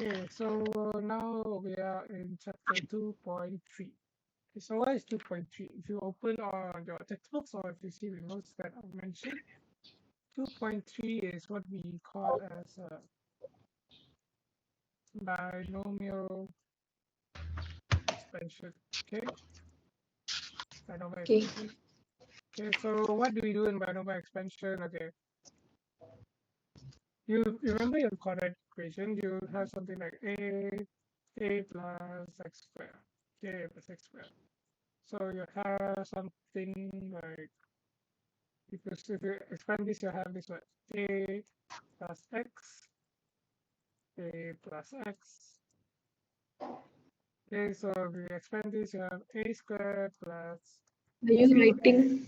Okay, so now we are in chapter 2.3. Okay, so what is 2.3? If you open on your textbooks or if you see the notes that I've mentioned, 2.3 is what we call as a binomial expansion. Okay, binomial Okay. expansion. Okay, so what do we do in binomial expansion? Okay, you remember your coordinate equation, you have something like a plus x squared, k plus x squared. So you have something like if you expand this, you have this one a plus x, a plus x. Okay, so if you expand this, you have a squared plus Are you 2x. writing?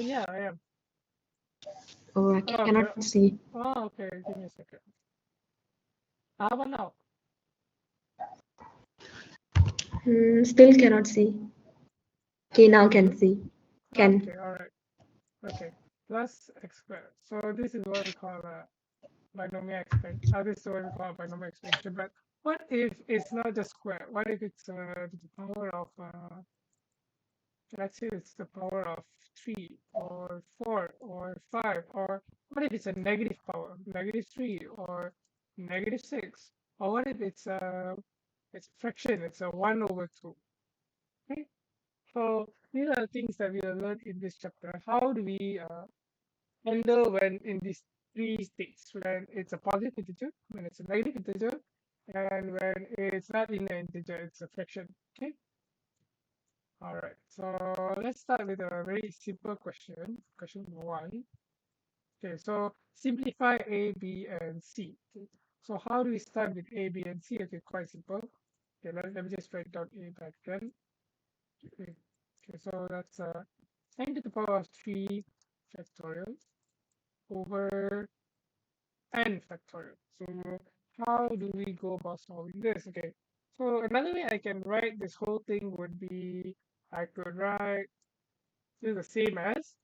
Yeah, I am. Oh, I Oh, okay. cannot see. Oh, okay. Give me a second. How about now? Still cannot see. Okay, now can Still? see. Okay, Can. all right. Okay. Plus x squared. So this is what we call a binomial expansion. This is what we call a binomial expansion. But what if it's not just square? What if it's to the power of let's say it's the power of 3 or 4 or 5, or what if it's a negative power, negative 3 or negative 6, or what if it's a fraction, it's a 1 over 2. Okay, so these are the things that we will learn in this chapter. How do we handle when in these three states, when it's a positive integer, when it's a negative integer, and when it's not in an integer, it's a fraction. Okay, all right, so let's start with a very simple question. Question number one. Okay, so simplify A, B, and C. Okay. So how do we start with A, B, and C? Okay, quite simple. Okay, let me just write down A back then. Okay, okay, so that's 10 to the power of 3 factorial over n factorial. So how do we go about solving this? Okay, so another way I can write this whole thing would be I could write this the same as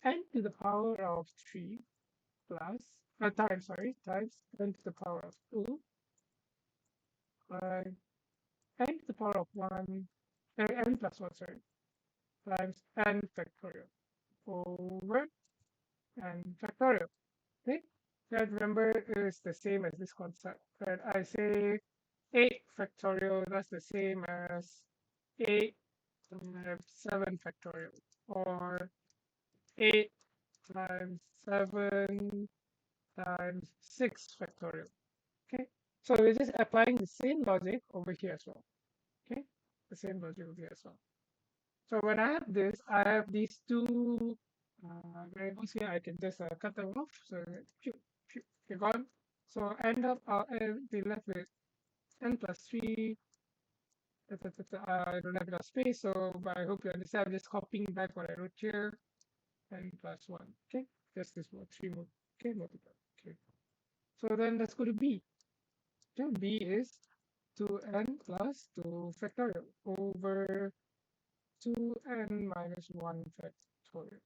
n to the power of 3 plus, times, sorry, times n to the power of 2 by n to the power of 1, n plus 1, sorry, times n factorial over n factorial. Okay, that remember is the same as this concept. That I say 8 factorial, that's the same as 8 times 7 factorial, or 8 times 7 times 6 factorial. Okay, so we're just applying the same logic over here as well. Okay, the same logic over here as well. So when I have this, I have these two variables here. I can just cut them off. So phew, phew, they're gone. So end up, I'll be left with n plus 3. I don't have enough space, so but I hope you understand. I'm just copying back what I wrote here. N plus 1. Okay, just this one, 3 more. Okay, multiply. Okay, so then let's go to B. Then B is 2n plus 2 factorial over 2n minus 1 factorial.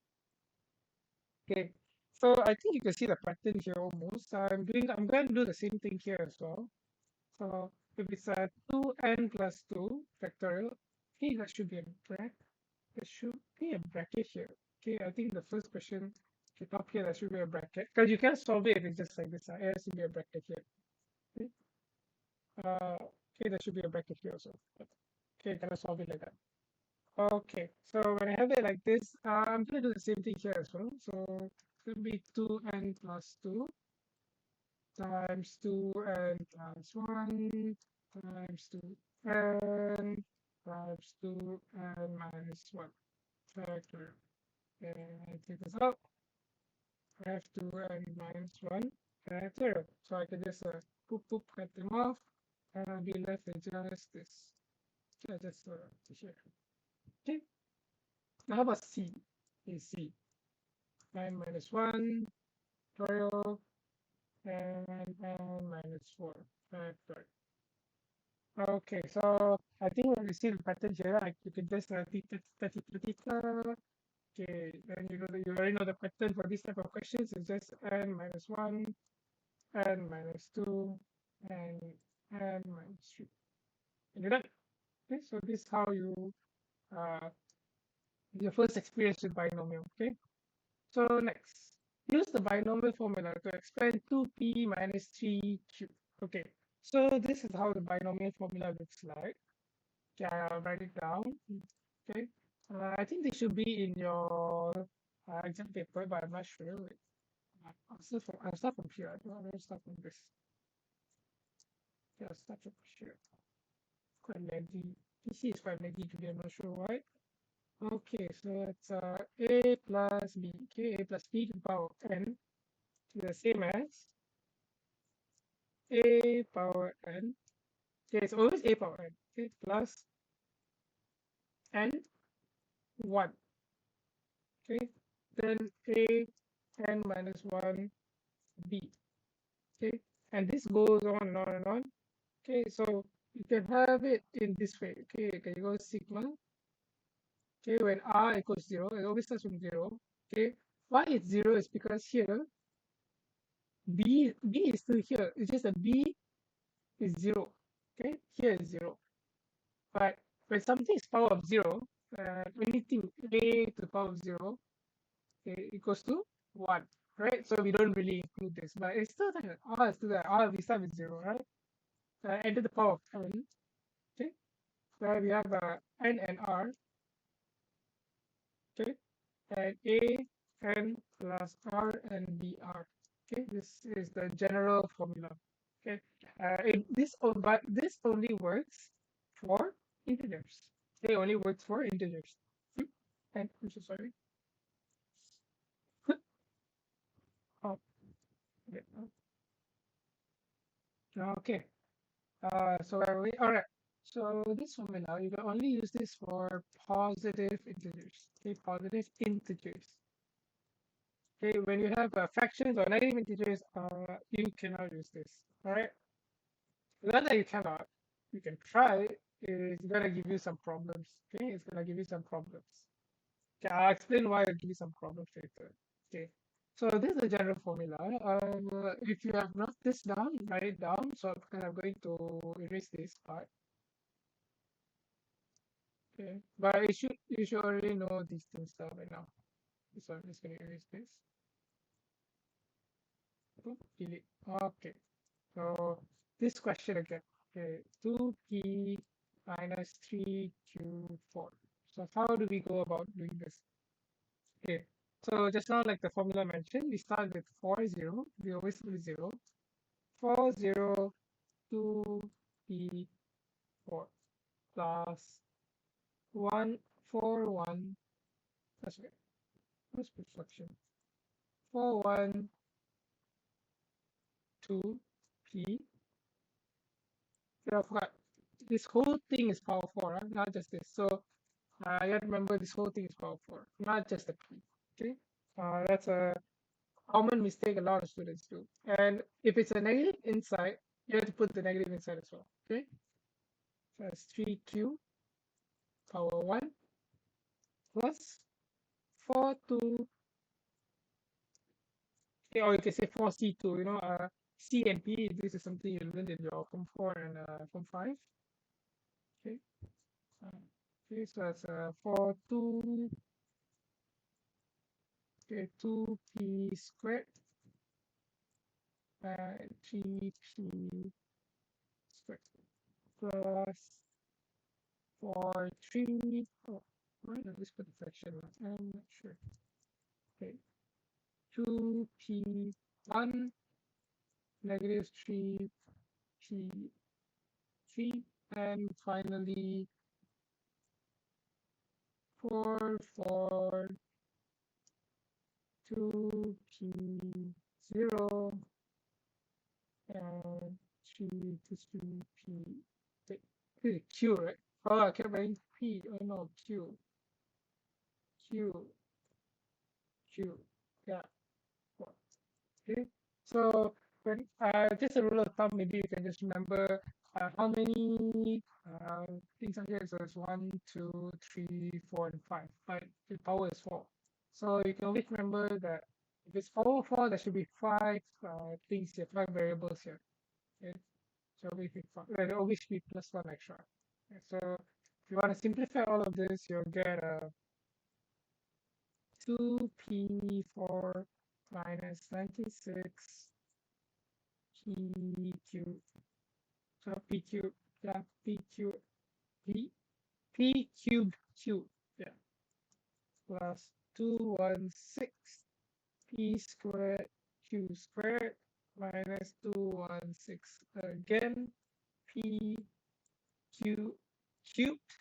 Okay, so I think you can see the pattern here almost. I'm going to do the same thing here as well. So if it's a 2n plus 2 factorial, okay, that should be a bracket. There should be a bracket here. Okay, I think the first question, the top here, there should be a bracket. Because you can't solve it if it's just like this. There should be a bracket here. Okay, okay, there should be a bracket here also. Okay, can I solve it like that? Okay, so when I have it like this, I'm going to do the same thing here as well. So it's going to be 2n plus 2 times 2n plus 1 times 2n times 2n minus 1 factor. And I take this out. I have 2n minus 1 factor. So I can just poop poop cut them off, and I'll be left with just this. Just here. Okay. Now how about C? Is C 9 minus 1 factorial and n minus 4 factor. Okay, so I think when you see the pattern here, you can just tita. Okay, then you already know the pattern for this type of questions. It's just n minus 1, n minus 2, and minus 3. And you're done. Okay, so this is how you uh, your first experience with binomial. Okay, so next, use the binomial formula to expand 2p minus 3q. Okay, so this is how the binomial formula looks like. Okay, I'll write it down. Okay, I think they should be in your exam paper, but I'm not sure. Wait, I'll start from here. I'll start from this. Yeah, I'll start from here. Quite laggy. PC is quite laggy today. I'm not sure why. Okay, so it's a plus b. Okay, a plus b to the power of n is the same as a power n. Okay, it's always a power n. Okay, plus n 1. Okay, then a n minus 1 b. Okay, and this goes on and on and on. Okay, so you can have it in this way. Okay, you can go sigma. Okay, when r equals 0, it always starts from 0. Okay, why it's 0 is because here b is still here. It's just that b is 0. Okay, here is 0. But when something is power of 0, anything a to the power of 0, okay, equals to 1. Right? So we don't really include this, but it's still there. R is still there. R this time is 0, right? Enter the power of n. Okay, where we have n and r. Okay, and a n plus r and br. Okay, this is the general formula. Okay, but this only works for integers. It only works for integers. And I'm so sorry. Oh, yeah. Okay. So where are we? All right. So this formula, you can only use this for positive integers. Okay, positive integers. Okay, when you have fractions or negative integers, you cannot use this. All right. Not that you cannot. You can try. It's gonna give you some problems. Okay, it's gonna give you some problems. Okay, I'll explain why it'll give you some problems later. Okay. So this is the general formula. If you have not this down, write it down. So because I'm going to erase this part. Okay. But you should already know these things by now. So I'm just gonna erase this. Boop, delete. Okay. So this question again. Okay, 2p minus 3q4. So how do we go about doing this? Okay, so just now like the formula mentioned, we start with 4, 0. We always start with 0. 4, 0, 2p 4 plus 1, 4, 1. That's right. What's reflection? 4, 1, 2p. Yeah, I forgot. This whole thing is power 4, huh? Not just this. So I gotta remember this whole thing is power 4, not just the p. Okay, that's a common mistake a lot of students do. And if it's a negative inside, you have to put the negative inside as well. Okay, so that's 3q power 1 plus 4 2. Okay, or you can say 4c2. C and p. This is something you learned in your Form 4 and Form 5. Okay, okay, so that's 4 2. Okay, 2p squared. 3p squared plus 4 3. Oh, why not just put the fraction? I'm not sure. Okay, 2p1 negative 3p3, and finally 4 4 2p0 and 3 to 3p. Wait, this is q, right? Oh, I kept writing p. Oh no, q, q. Yeah. Okay. So when just a rule of thumb, maybe you can just remember how many things are here. So it's 1, 2, 3, 4, and 5. But the power is 4. So you can always remember that if it's power 4, there should be 5 things here, 5 variables here. Okay. So we pick 5. There'll always be plus 1 extra. Okay, so if you want to simplify all of this, you'll get a 2p4 minus 96 p cubed. So p cubed, yeah, p cubed, p cubed cubed, yeah, plus 216 p squared q squared minus 216 again p q cubed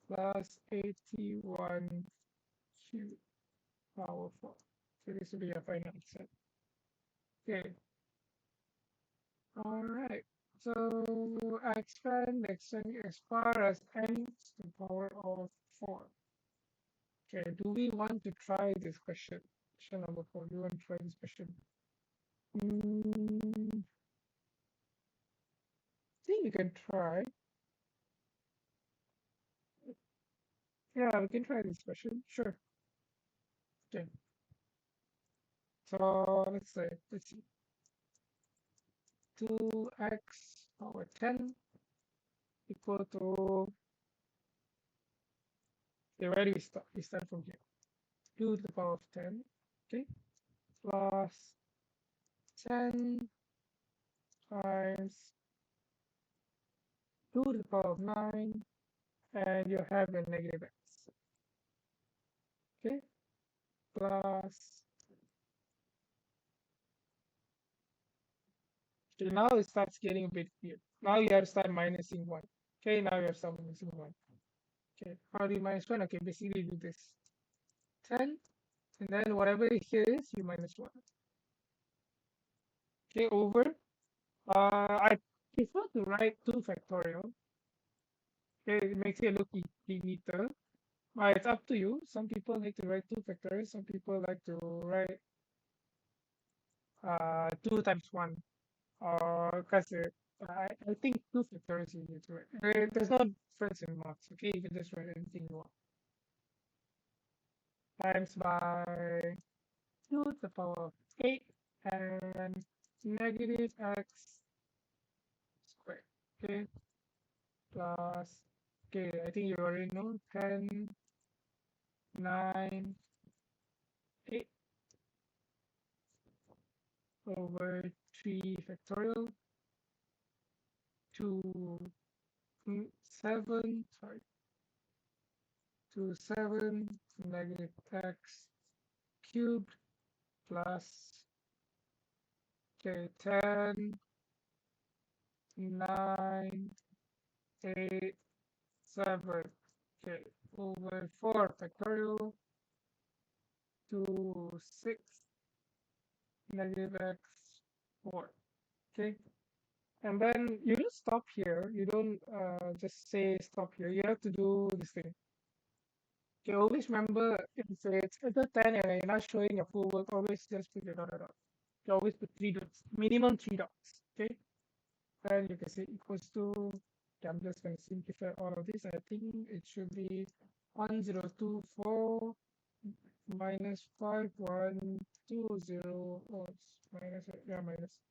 plus 81 q power 4. So this will be a final answer. Okay. All right. So expand as far as n to the power of 4. Okay. Do we want to try this question? Question number 4. Do you want to try this question? I think we can try. Yeah, we can try this question. Sure. Okay. So let's see. 2x power 10 equal to, okay, where do we start? We start from here. 2 to the power of 10, okay, plus 10 times 2 to the power of 9, and you have a negative x, okay, plus, okay, now it starts getting a bit weird. Now you have to start minusing 1. Okay, now you have to start minusing 1. Okay, how do you minus 1? Okay, basically do this 10, and then whatever here is, you minus 1. Okay, over. I prefer to write 2 factorial. Okay, it makes it look neater. It's up to you. Some people like to write 2 factorial. Some people like to write 2 times 1. Because I think 2 factorial is easier to write. There's no difference in marks. Okay, you can just write anything you want. Times by 2 to the power of 8 and negative x squared. Okay, plus, okay, I think you already know 10, 9, 8 over 3 factorial to 7, sorry, to 7 negative x cubed plus, okay, 10, 9, 8, 7, okay, over 4 factorial to 6 negative x 4, okay. And then you don't stop here. You don't just say stop here. You have to do this thing. Okay, always remember if it's either 10 and you're not showing your full work, always just put your dot dot dot. You always put 3 dots, minimum 3 dots. Okay, and you can say equals to, okay, I'm just going to simplify all of this. I think it should be 1024 minus 5120, oh, it's minus, yeah, minus.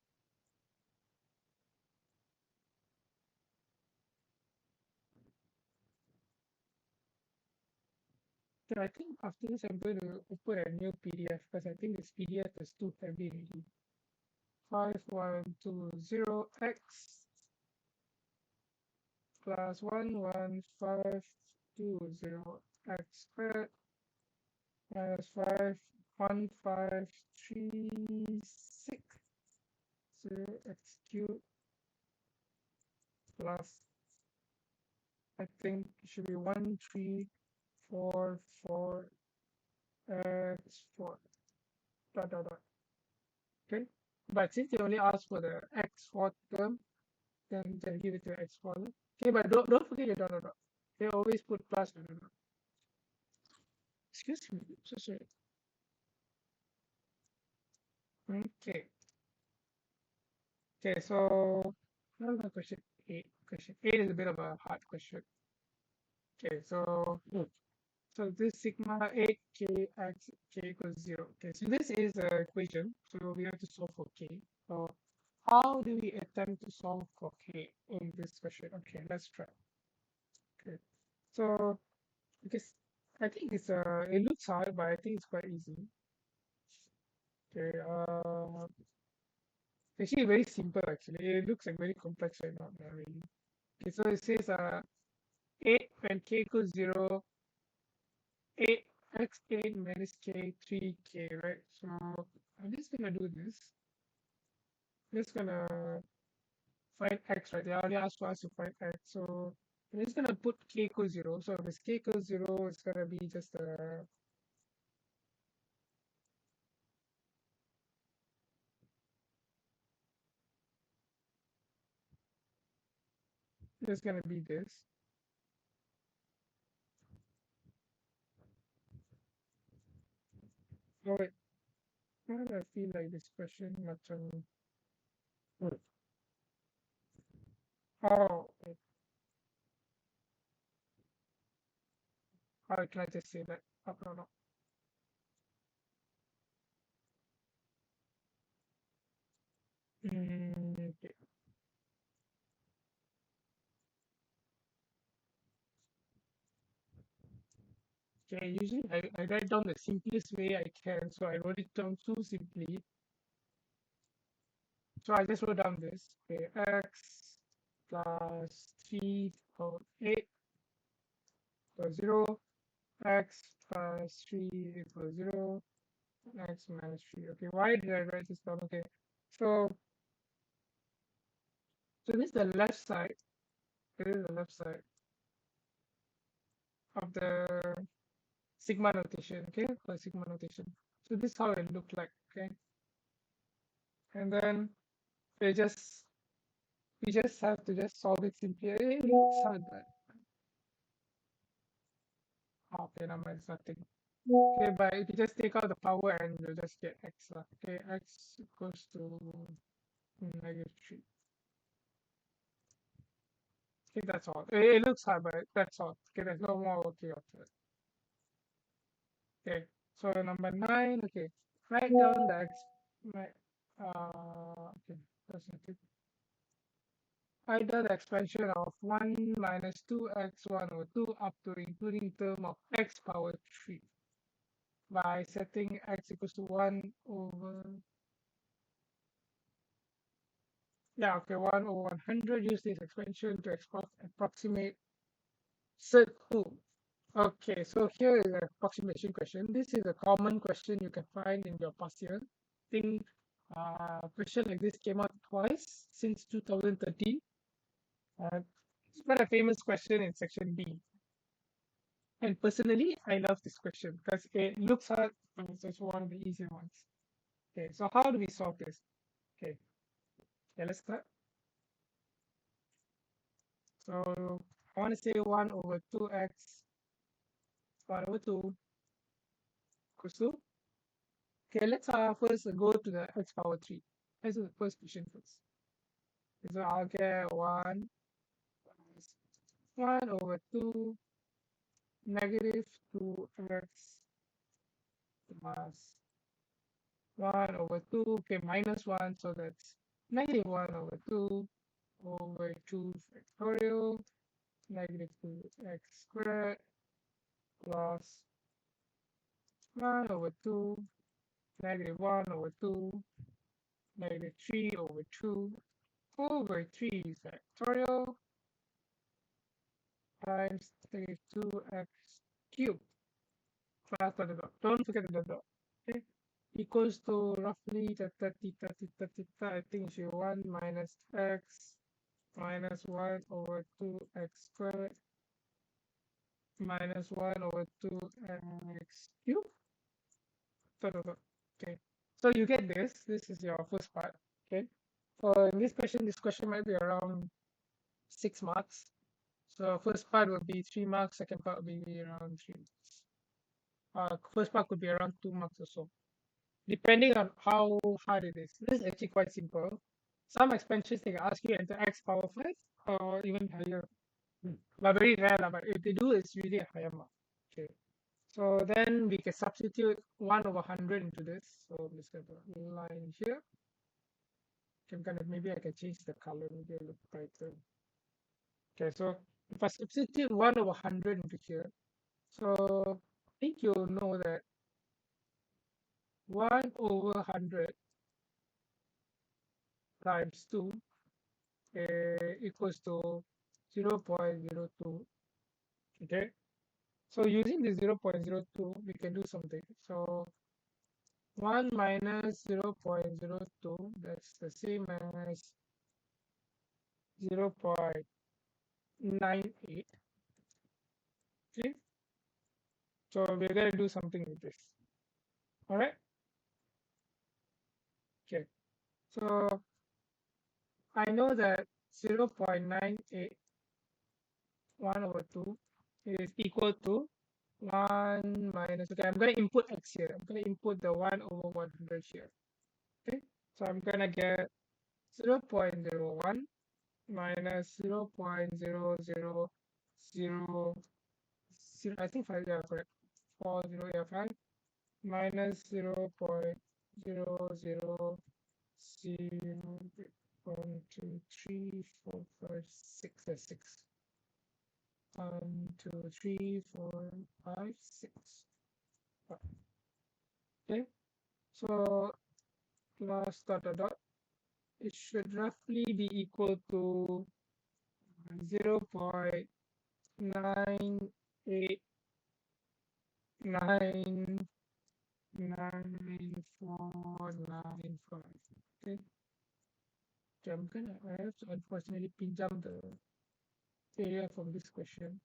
So I think after this, I'm going to open a new PDF because I think this PDF is too heavy already. 5120x plus 11520x squared minus 51536 x cubed plus, I think it should be 1344 x 4 dot dot dot. Okay, but since they only ask for the x4 term, then give it to x4. Okay, but don't forget your dot dot dot. They always put plus dot dot dot. Excuse me, so sorry. Okay. Okay, so what about question 8? Question 8 is a bit of a hard question. Okay, so this sigma 8 k equals 0. Okay, so this is an equation, so we have to solve for k. So how do we attempt to solve for k in this question? Okay, let's try. Okay, so because I think it looks hard, but I think it's quite easy. Okay, actually very simple actually. It looks like very complex right now, not really. Okay, so it says 8 when k equals 0, 8 x8 minus k 3k, right? So I'm just gonna do this. Just gonna find x, right? They already asked for us to find x, so I'm just gonna put k equals 0. So if it's k equals 0, it's gonna be just gonna be this. Oh wait, why do I feel like this question much oh wait, how can I just say that? Oh, no, no. Okay. Okay, usually I write down the simplest way I can, so I wrote it down too simply. So I just wrote down this. Okay, x plus 3 or 8 equals 0, x plus 3 equals 0, x minus 3. Okay, why did I write this down? Okay, so this is the left side. This is the left side of the sigma notation. Okay, for sigma notation. So this is how it looked like. Okay, and then we just we just have to just solve it simply. It looks hard, but okay, number is nothing. Okay, but if you just take out the power and you just get x. Okay, x equals to -3. Okay, that's all. It looks hard, but that's all. Okay, there's no more okay after it. Okay, so number 9. Okay, write down the x. Right. Okay, that's nothing. Write down the expansion of 1 minus 2x1 over 2 up to including term of x power 3 by setting x equals to 1 over, yeah, okay, 1 over 100. Use this expansion to approximate set 2. Okay, so here is an approximation question. This is a common question you can find in your past year. I think question like this came out twice since 2013. It's quite a famous question in section B. And personally, I love this question because it looks hard, but it's also one of the easier ones. Okay, so how do we solve this? Okay, yeah, let's start. So I want to say 1 over 2x 1 over 2 equals to. Okay, let's first go to the x power 3. Let's do the first question first. So I'll get 1 plus 1 over 2 negative 2x plus 1 over 2. Okay, minus 1. So that's negative 1 over 2 over 2 factorial negative 2x squared plus 1 over 2 negative 1 over 2 negative 3 over 2 over 3 factorial times negative 2x cubed plus dot dot dot. Don't forget the dot dot. Okay, equals to roughly the 30 30 30. I think it's 1 minus x minus 1 over 2x squared minus 1 over 2x cubed. Dot dot dot. Okay, so you get this. This is your first part. Okay, for this question might be around 6 marks. So first part would be 3 marks, second part would be around 3 marks. First part could be around 2 marks or so, depending on how hard it is. This is actually quite simple. Some expansions they can ask you enter x power 5 or even higher. But very rare, but if they do, it's really a higher mark. Okay. So then we can substitute 1 over 100 into this. So I'm just going to put a line here. Maybe I can change the color, maybe it look brighter. Okay, so if I substitute 1 over 100 into here, so I think you'll know that 1 over 100 times 2 equals to 0.02. Okay, so using the 0.02, we can do something. So 1 minus 0.02, that's the same as 0.98. Okay, so we're going to do something with this. All right. Okay, so I know that 0.98 1 over 2 is equal to 1 minus, okay, I'm going to input x here. I'm going to input the 1 over 100 here. Okay, so I'm going to get 0.01 minus 0.0000, I think 5, yeah, correct, 40, yeah, 5, minus 0.0000, 1, 2, 3, 4, 5, 6, that's 6. 1, 2, 3, 4, 5, 6. Okay, so plus dot dot dot, it should roughly be equal to 0.989495. Okay, I have to unfortunately pinjam the area from this question.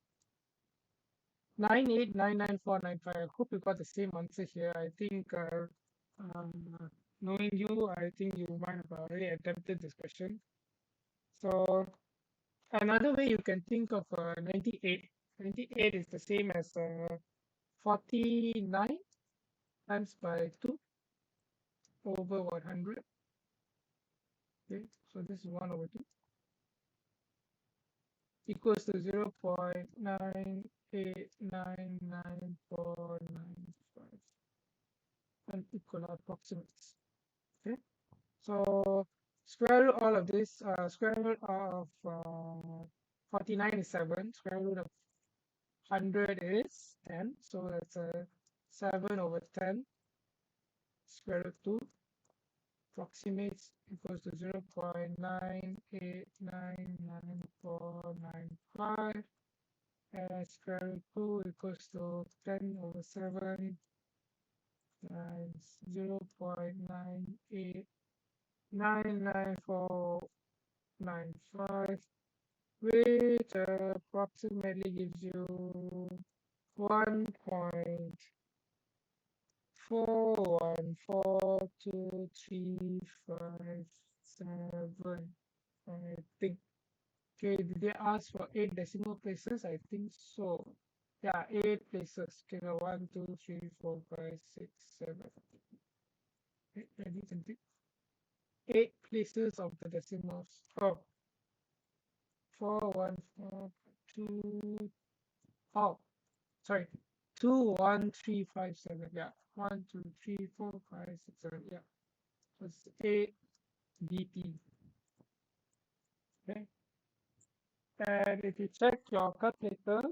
98,994,95. I hope you got the same answer here. I think, knowing you, I think you might have already attempted this question. So another way you can think of 98. 98 is the same as 49 times by 2 over 100. Okay, so this is 1 over 2 equals to 0.98999495. Unequal approximates. Okay, so square root all of this. Square root of 49 is 7. Square root of 100 is 10. So that's a 7 over 10 square root 2 approximates equals to 0.98999495, and square root 2 equals to 10 over 7 times 0.98999495, which approximately gives you 1.414235.7, I think. Okay, did they ask for 8 decimal places? I think so. Yeah, 8 places. Okay, 1, 2, 3, 4, 5, 6, 7. Okay, ready, something? 8 places of the decimals. Oh, 4, 1, 4, 2. Oh, sorry. 2, 1, 3, 5, 7. Yeah, 1, 2, 3, 4, 5, 6, 7. Yeah, so it's 8 dt. Okay, and if you check your calculator,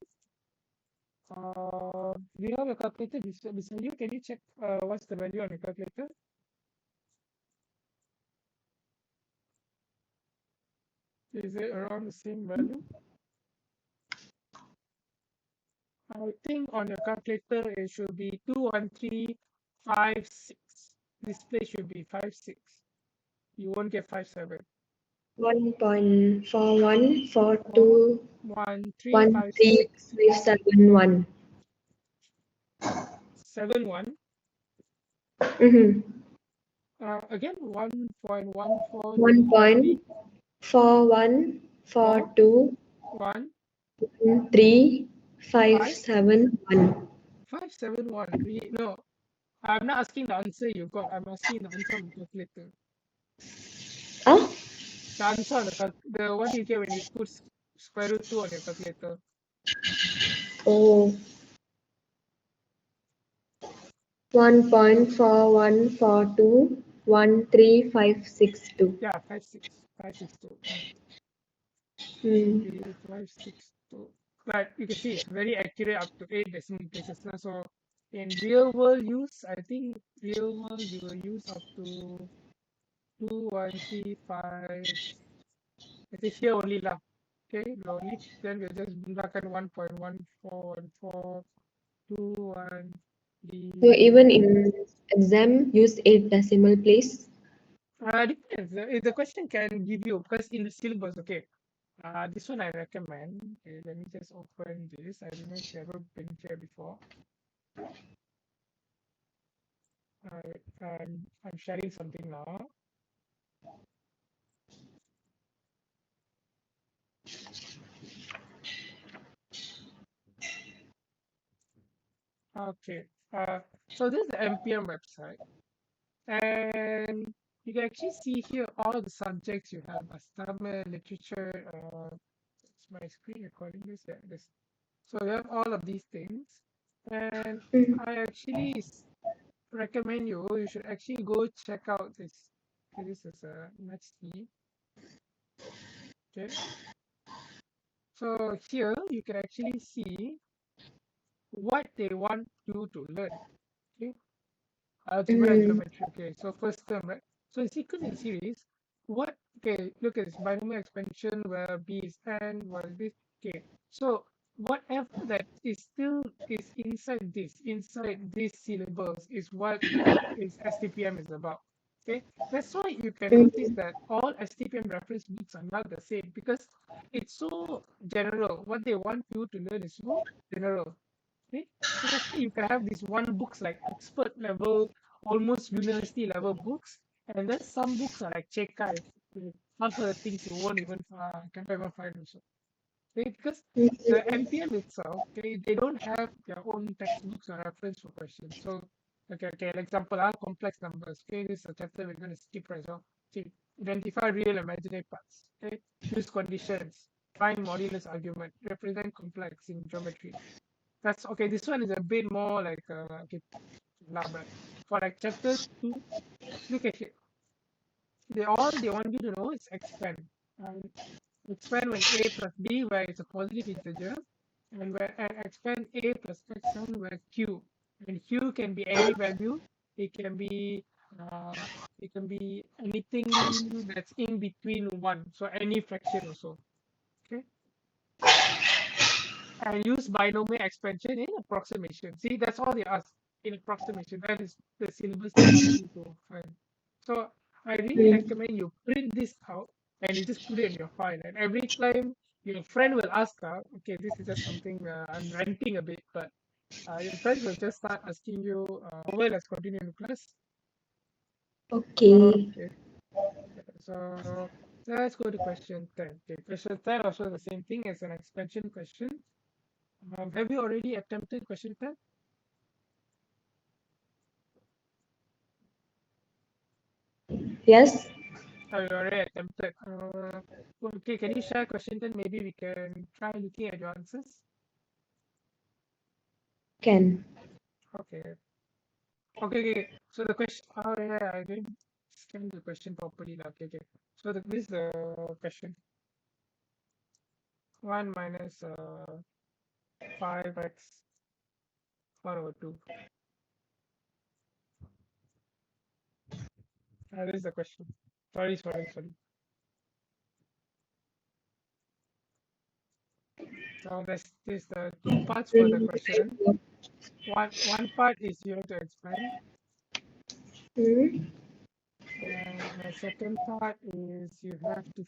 do you have a calculator beside you? Can you check what's the value on the calculator? Is it around the same value? I think on your calculator it should be 21356. This place should be 56. You won't get 57. 1.41421357 71. Again, 1.1423 1 1.41421357 571. No, I'm not asking the answer you got. I'm asking the answer on the calculator. Oh, The answer on the what do you get when you put square root 2 on your calculator? oh, 1.4142 1, 3, 5, 6, 2. Yeah, 5, 6, 5, 6, 2. Hmm. 3, 5, 6, 2. But you can see it's very accurate up to 8 decimal places now. So in real world use, I think real world you will use up to 2, 1, 3, 5. It is here only lah. Okay, we only then we'll just gunakan 1.1414, 2, 1, So 3. even in exam, use 8 decimal place. Depends. If the question can give you because in the syllabus, okay. This one I recommend. Okay, let me just open this. I don't know if you ever been here before. I'm sharing something now. Okay. So this is the MPM website, and you can actually see here all the subjects you have: Tamil, literature. It's my screen recording this. Yeah, this. So you have all of these things, and Hmm. I actually recommend you. You should actually go check out this. Okay, this is let's see. Okay. So here you can actually see what they want you to learn. Okay, algebra and Hmm. geometry. Okay, so first term, right? So in sequence and series, what? Okay, look at this binomial expansion where b is n, where this. Okay, so whatever that is still is inside these syllables is what is STPM is about. Okay, that's why you can notice Hmm. that all STPM reference books are not the same because it's so general. What they want you to learn is so general. Okay, so that's why you can have these one books like expert level, almost university level books, and then some books are like Chekai. Half of the things you won't even can ever find also. Okay, because the Hmm. MPM itself, okay, they don't have their own textbooks or reference for questions. So, okay, example, complex numbers. Okay, this is a chapter we're going to skip right now. See, identify real and imaginary parts. Okay, use conditions, find modulus argument, represent complex in geometry. That's okay. This one is a bit more like okay, but for like chapter 2, look at it. They want you to know is expand. Um, expand when a plus b where it's a positive integer, and where and expand a plus xn where q. And q can be any value. It can be uh, it can be anything that's in between one. So any fraction also. Okay. And use binomial expansion in approximation. See, that's all they ask in approximation. That is the syllabus they ask you to find. So I really Hmm. recommend you print this out and you just put it in your file. And every time your friend will ask, okay, this is just something I'm ranting a bit, but your friends will just start asking you, well, let's continue in class. Okay. Okay, so let's go to question 10. Okay, question 10 also the same thing as an expansion question. Have you already attempted question 10? Yes, Oh, you already attempted. Okay, can you share question 10? Maybe we can try looking at your answers. can. Okay. Okay. So the question, oh yeah, I didn't scan the question properly. Okay. So this is the question. 1 minus 5x 1 over 2. This is the question. Sorry. So this the two parts for the Hmm. question. One part is you have to expand, Hmm. and the second part is you have to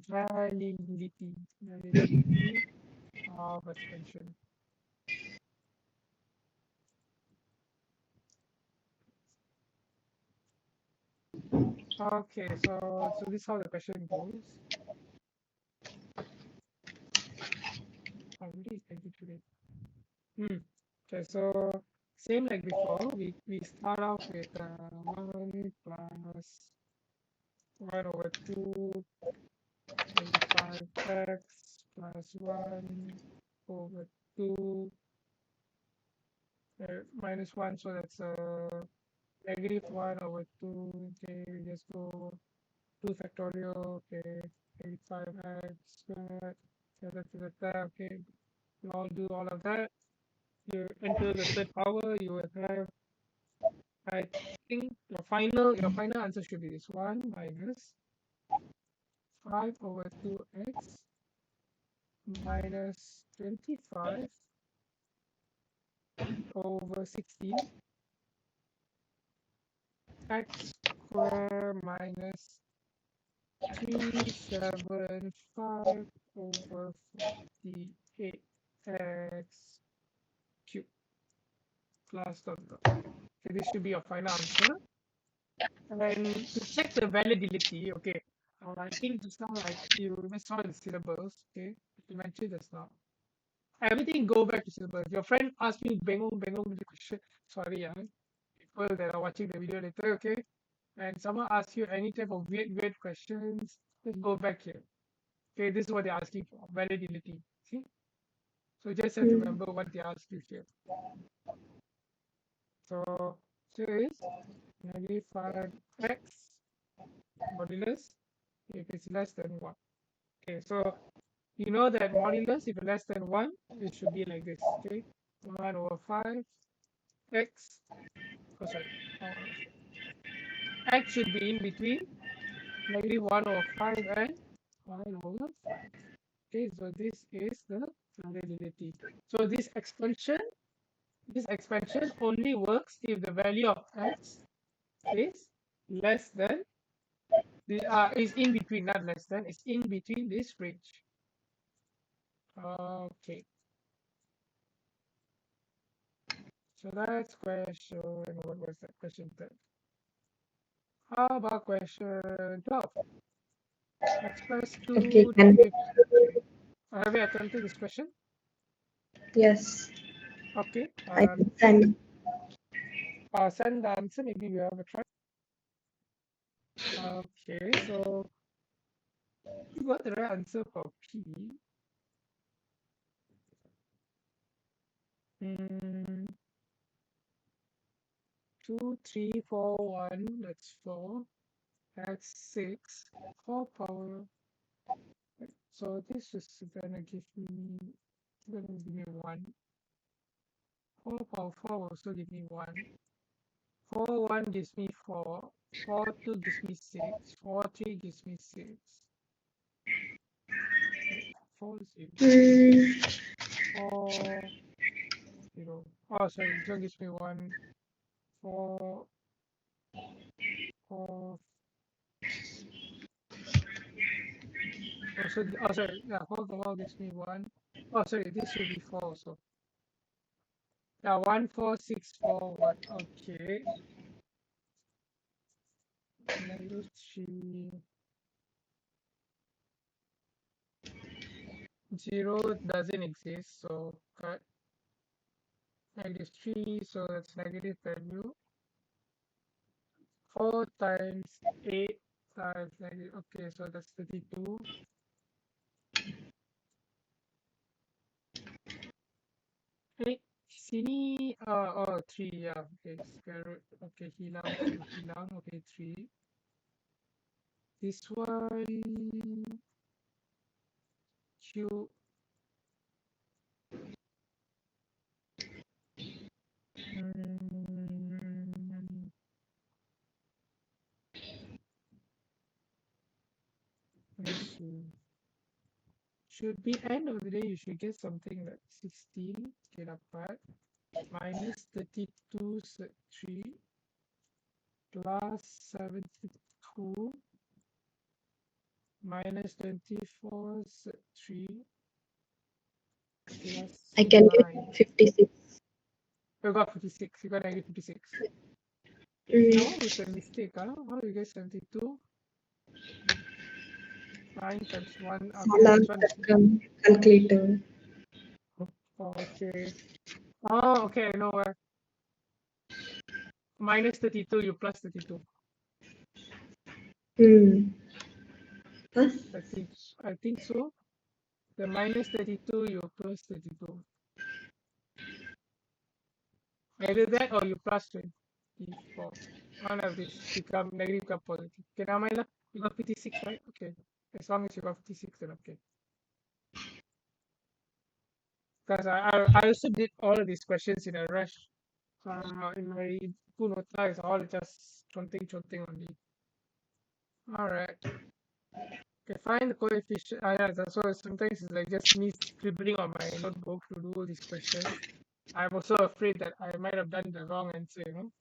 find the validity of expansion. Okay, so this is how the question goes. Already today. Okay, so same like before, we start off with 1 plus 1 over 2 25x plus 1 over 2 minus 1, so that's -1/2. Okay, just go 2 factorial. Okay, 85x squared. Okay, you all do all of that. You enter the third power. You will have, I think, your final answer should be this 1 minus 5/2x minus 25/16 x squared minus 375/48 x cubed plus dot dot. Okay, this should be your final answer. And to check the validity, okay, I think just now like you saw in the syllabus, okay, you mentioned just now. Everything go back to syllabus. Your friend asked you bengong with the question. Sorry, people that are watching the video later, okay? And someone asks you any type of weird questions, just go back here. Okay, this is what they're asking for, validity. See? So just have to remember what they asked you here. So here is -5x modulus if it's less than 1. Okay, so you know that modulus, if it's less than 1, it should be like this. Okay, 1/5 x. Oh, sorry. X should be in between -1/5 and 1/5. Okay, so this is the validity. So this expansion only works if the value of x is less than is in between, not less than, it's in between this range. Okay. So that's question, what was that, question 10? How about question 12? Express 2 Okay, negative. Have you attempted this question? yes, Okay. I can send. Send the answer, maybe we have a try. Okay, so you got the right answer for P. 2, 3, 4, 1, that's 4. That's 6. 4 power. So this is gonna give me 1. 4 power 4 will also give me 1. 4, 1 gives me 4. 4, 2 gives me 6. 4, 3 gives me 6. 4, 0. Oh, sorry, this one gives me 1. 4, 4. Sorry, yeah, 4 gives me 1. Oh, sorry, this should be 4 also. Yeah, 1, 4, 6, 4, 1. Okay. -3. 0 doesn't exist, so cut. -3, so that's negative value. 4 times 8 times negative. Okay, so that's 32. Sini, 3, yeah, okay, square root, okay, hilang, okay, 3. This one, Q, let's see. Should be end of the day, you should get something like 16, get apart, minus 32 sec 3, plus 72, minus 24 sec 3, plus I can 9. get 56. You got 56, you got negative 56. Mm, Now what is the mistake? How do you get 72? 9 times 1. Okay, Salah this one is. calculator. Okay. Oh, okay, I know where. Minus 32, you plus 32. Huh? I think so. The minus 32, you plus 32. Either that or you plus 24. One of this become negative, become positive. Okay, now my luck, you got 56, right? Okay. As long as you got 56, then okay. Because I also did all of these questions in a rush. In my two notes, it's all just chonting only. All right. Okay, find the coefficient. Yeah, that's why sometimes it's like just me scribbling on my notebook to do these questions. I'm also afraid that I might have done the wrong answer, you know.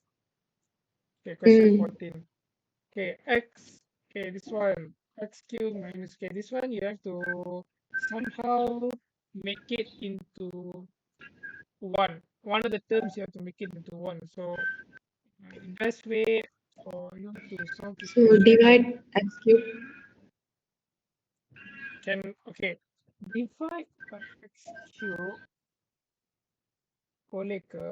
Okay, question Hmm. 14. Okay, x. Okay, this one. X cubed minus. Okay, this one you have to somehow make it into one. One of the terms you have to make it into one. So the best way for you to solve this So question divide x cube. can divide by x cube boleh ke?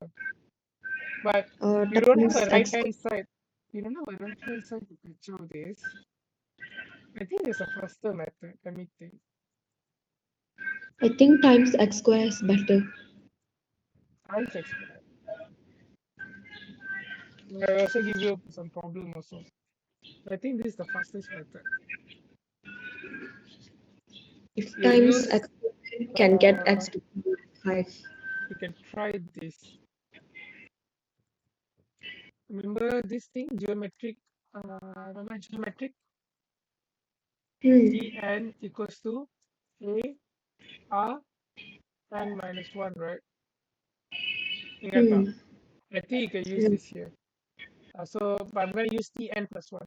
But you don't have Times a right x hand side. You don't have a right hand side to control this. I think there's a faster method. Let me think. I think times x square is better. Times x squared. I also give you some problem also. I think this is the fastest method. If You times use x square can get uh x to 5. you can try this. Remember this thing, geometric remember geometric Hmm. Gn equals to A R n minus 1, right? Ingat tak? Hmm. I think you can use Yeah. this here. But I'm going to use Tn plus 1.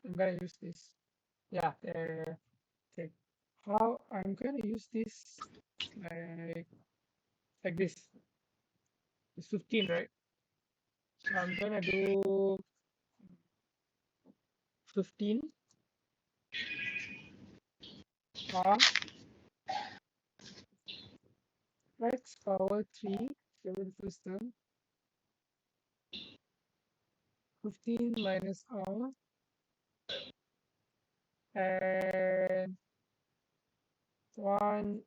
I'm going to use this. Yeah, okay. How I'm going to use this like this. It's 15, right? So I'm going to do 15 r x power 3, given first term, 15 minus r, and 1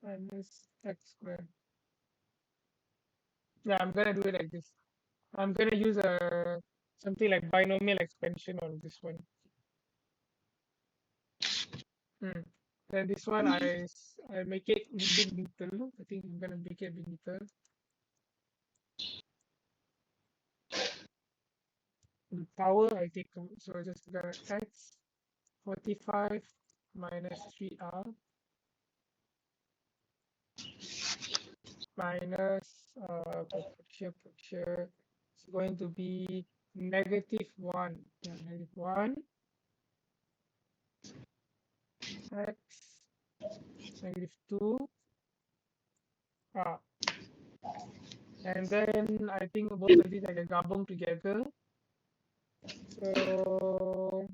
minus x squared. Yeah, I'm going to do it like this. I'm going to use something like binomial expansion on this one. Hmm. Then this one, I make it a bit little. I think I'm gonna make it a bit little. The power I take out, so I just got x 45 minus 3r minus put here. It's going to be -1. Yeah, -1 x -2 r. And then I think both of these I can gabung together. So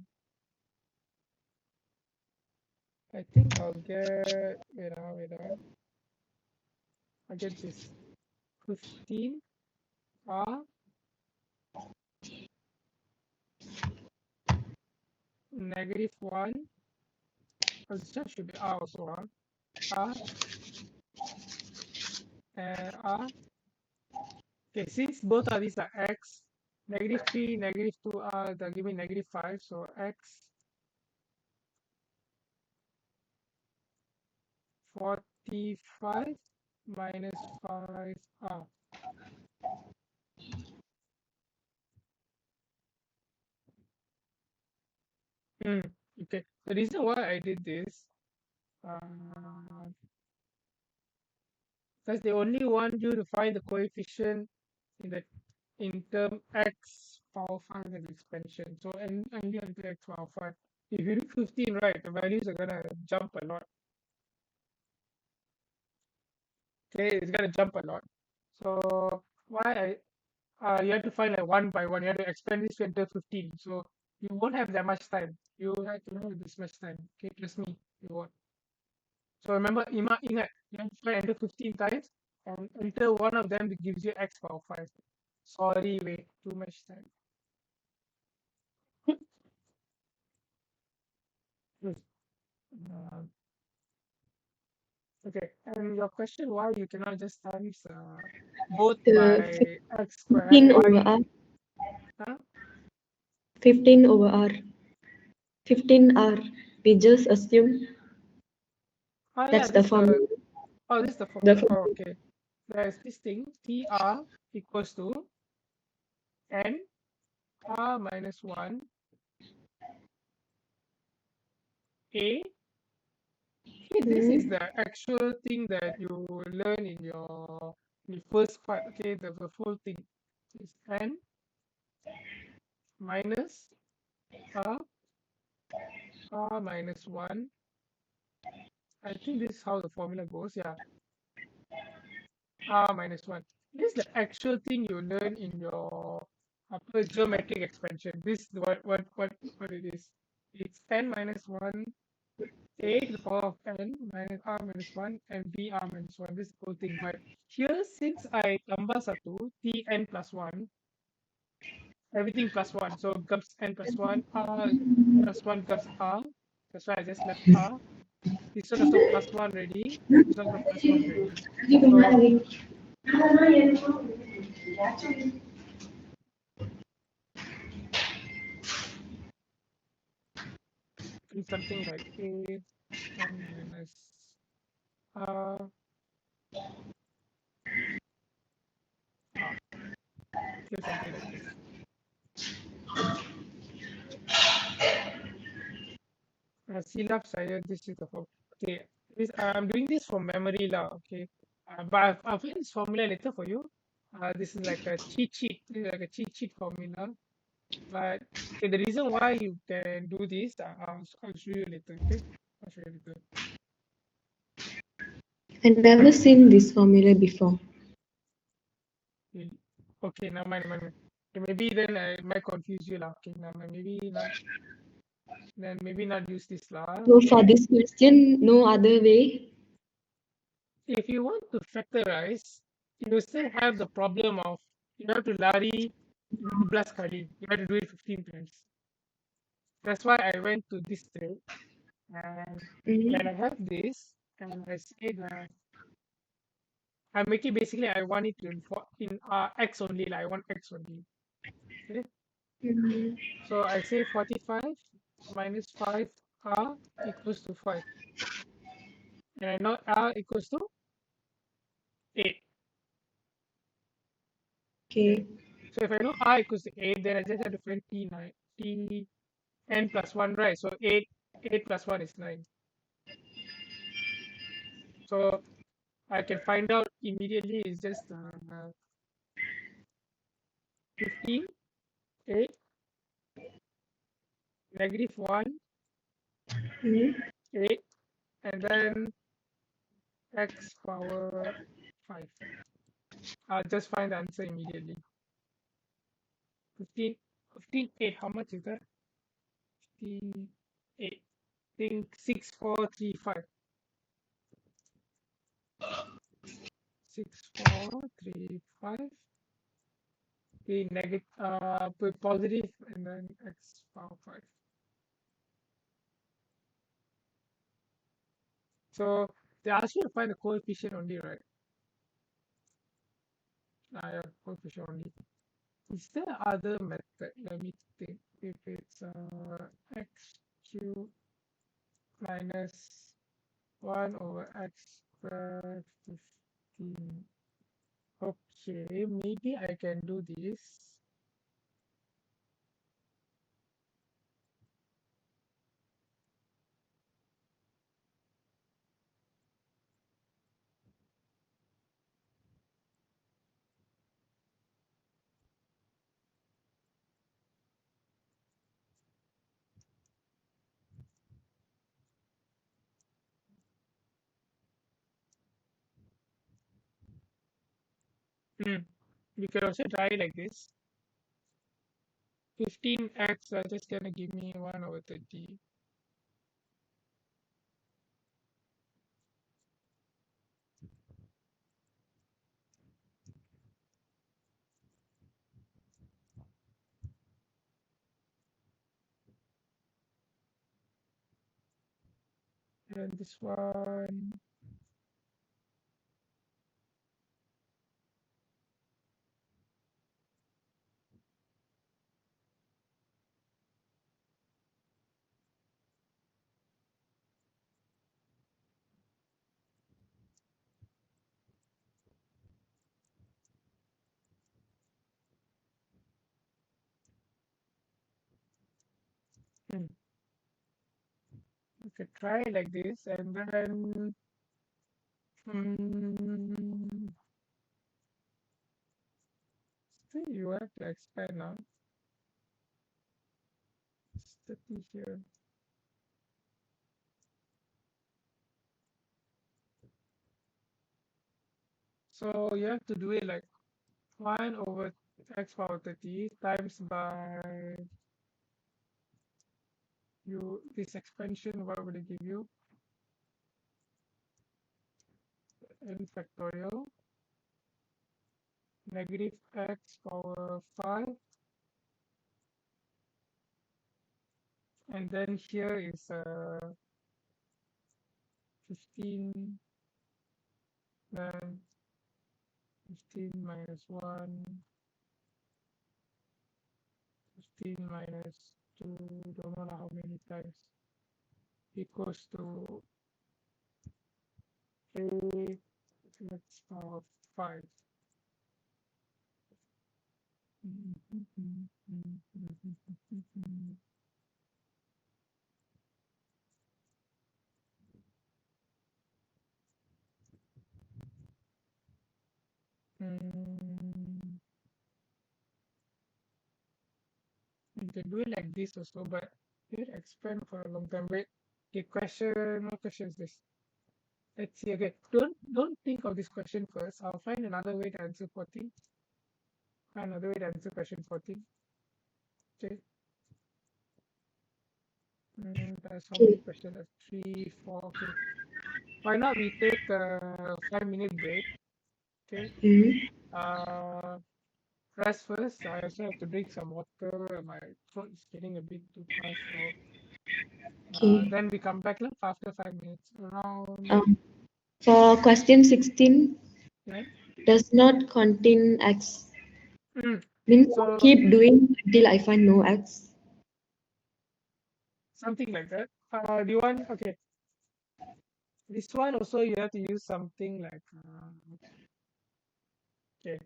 I think I'll get I get this 15 r -1. Oh, this one should be r also, r and r. Okay, since both of these are x, -3, -2r, they'll give me -5. So x 45 minus 5r. Okay, the reason why I did this, uh, because they only want you to find the coefficient in the in term x power 5 as expansion. So and only until x power 5. If you do 15, right, the values are gonna jump a lot. Okay, it's gonna jump a lot. So why you have to find like one by one. You have to expand this to enter 15. So you won't have that much time. You have to know this much time. Okay, trust me, you won't. So remember, ingat, you have to try enter 15 times and enter one of them that gives you x power 5. Sorry, wait, too much time. Hmm. Uh, Okay, and your question why you cannot just times both Uh, by x squared? 15 Why? over R. Huh? 15 over R. 15R. We just assume Oh yeah, that's the this formula. this is the The formula. Oh, formula. okay. There's this thing TR equals to N R minus 1 A. Okay, this is Hmm. the actual thing that you learn in the first part. Okay, the full thing is N minus R R minus 1. I think this is how the formula goes. Yeah, R minus 1. This is the actual thing you learn in your upper geometric expansion. This is what it is. It's N minus 1 a to the power of n minus r minus 1 and br minus 1. This whole thing. But here, since I tambah satu, tn plus 1, everything plus 1. So becomes n plus 1, r plus 1 becomes r. That's why I just left r. This one also plus 1 already. This one also plus 1 already. So it's something like a n minus r r. Okay, something like this. Silab Syed, this is the form. Okay, I'm doing this from memory lah. Okay, but I'll find this formula later for you. This is like a cheat sheet. This is like a cheat sheet formula. But okay, the reason why you can do this, I'll show you later. Okay, I'll show you later. I've never seen this formula before. Okay, okay, never mind, never mind. Okay, maybe then I might confuse you lah. Okay, never mind. Maybe not. Then maybe not use this lah. So for this question, no other way. If you want to factorize, you still have the problem of you have to lari 15 kali. You have to do it 15 times. That's why I went to this trick. And when I Hmm. have this, and I say that I make it basically I want it to in x only, like I want x only. Okay. Hmm. So I say 45 minus 5 r equals to 5. And I know r equals to 8. Okay. Okay. So if I know r equals to 8, then I just have to find t9, t n plus 1, right? So 8 plus 1 is 9. So I can find out immediately is just 15, 8, negative 1, Hmm. 8, and then x power 5. I'll just find the answer immediately. 15, 15, 8, how much is that? 15, 8. I think 6435. 6435. Be negative, put positive, and then x power 5. So they ask you to find the coefficient only, right? Yeah, coefficient only. Is there other method? Let me think. If it's x cubed minus 1 over x squared 15. Okay, maybe I can do this. Hmm. You can also try like this. 15x are just gonna give me 1 over 30. And this one. Hmm. Okay, try like this, and then hmm, still you have to expand now. It's 30 here. So you have to do it like 1 over x power 30 times by you this expansion, what would it give you? N factorial negative x power 5, and then here is 15, then 15 minus 1, 15 minus 2, don't know how many times, equals to 8 x power 5. Mm, you can do it like this also, but it expand for a long time. Wait, okay, question, what question is this? Let's see. Okay, don't think of this question first. I'll find another way to answer 14. Find another way to answer question 14. Okay. That's how many Okay. questions? Three, four. Okay. Why not we take a 5 minute break? Okay. Mm-hmm. Uh, rest first. I also have to drink some water. My throat is getting a bit too parched. So Okay. then we come back like, after 5 minutes. Around. Um, for question 16, Yeah. does not contain x. Mm. Means So keep doing until I find no x. something like that. Do you want? Okay. This one also you have to use something like. Okay.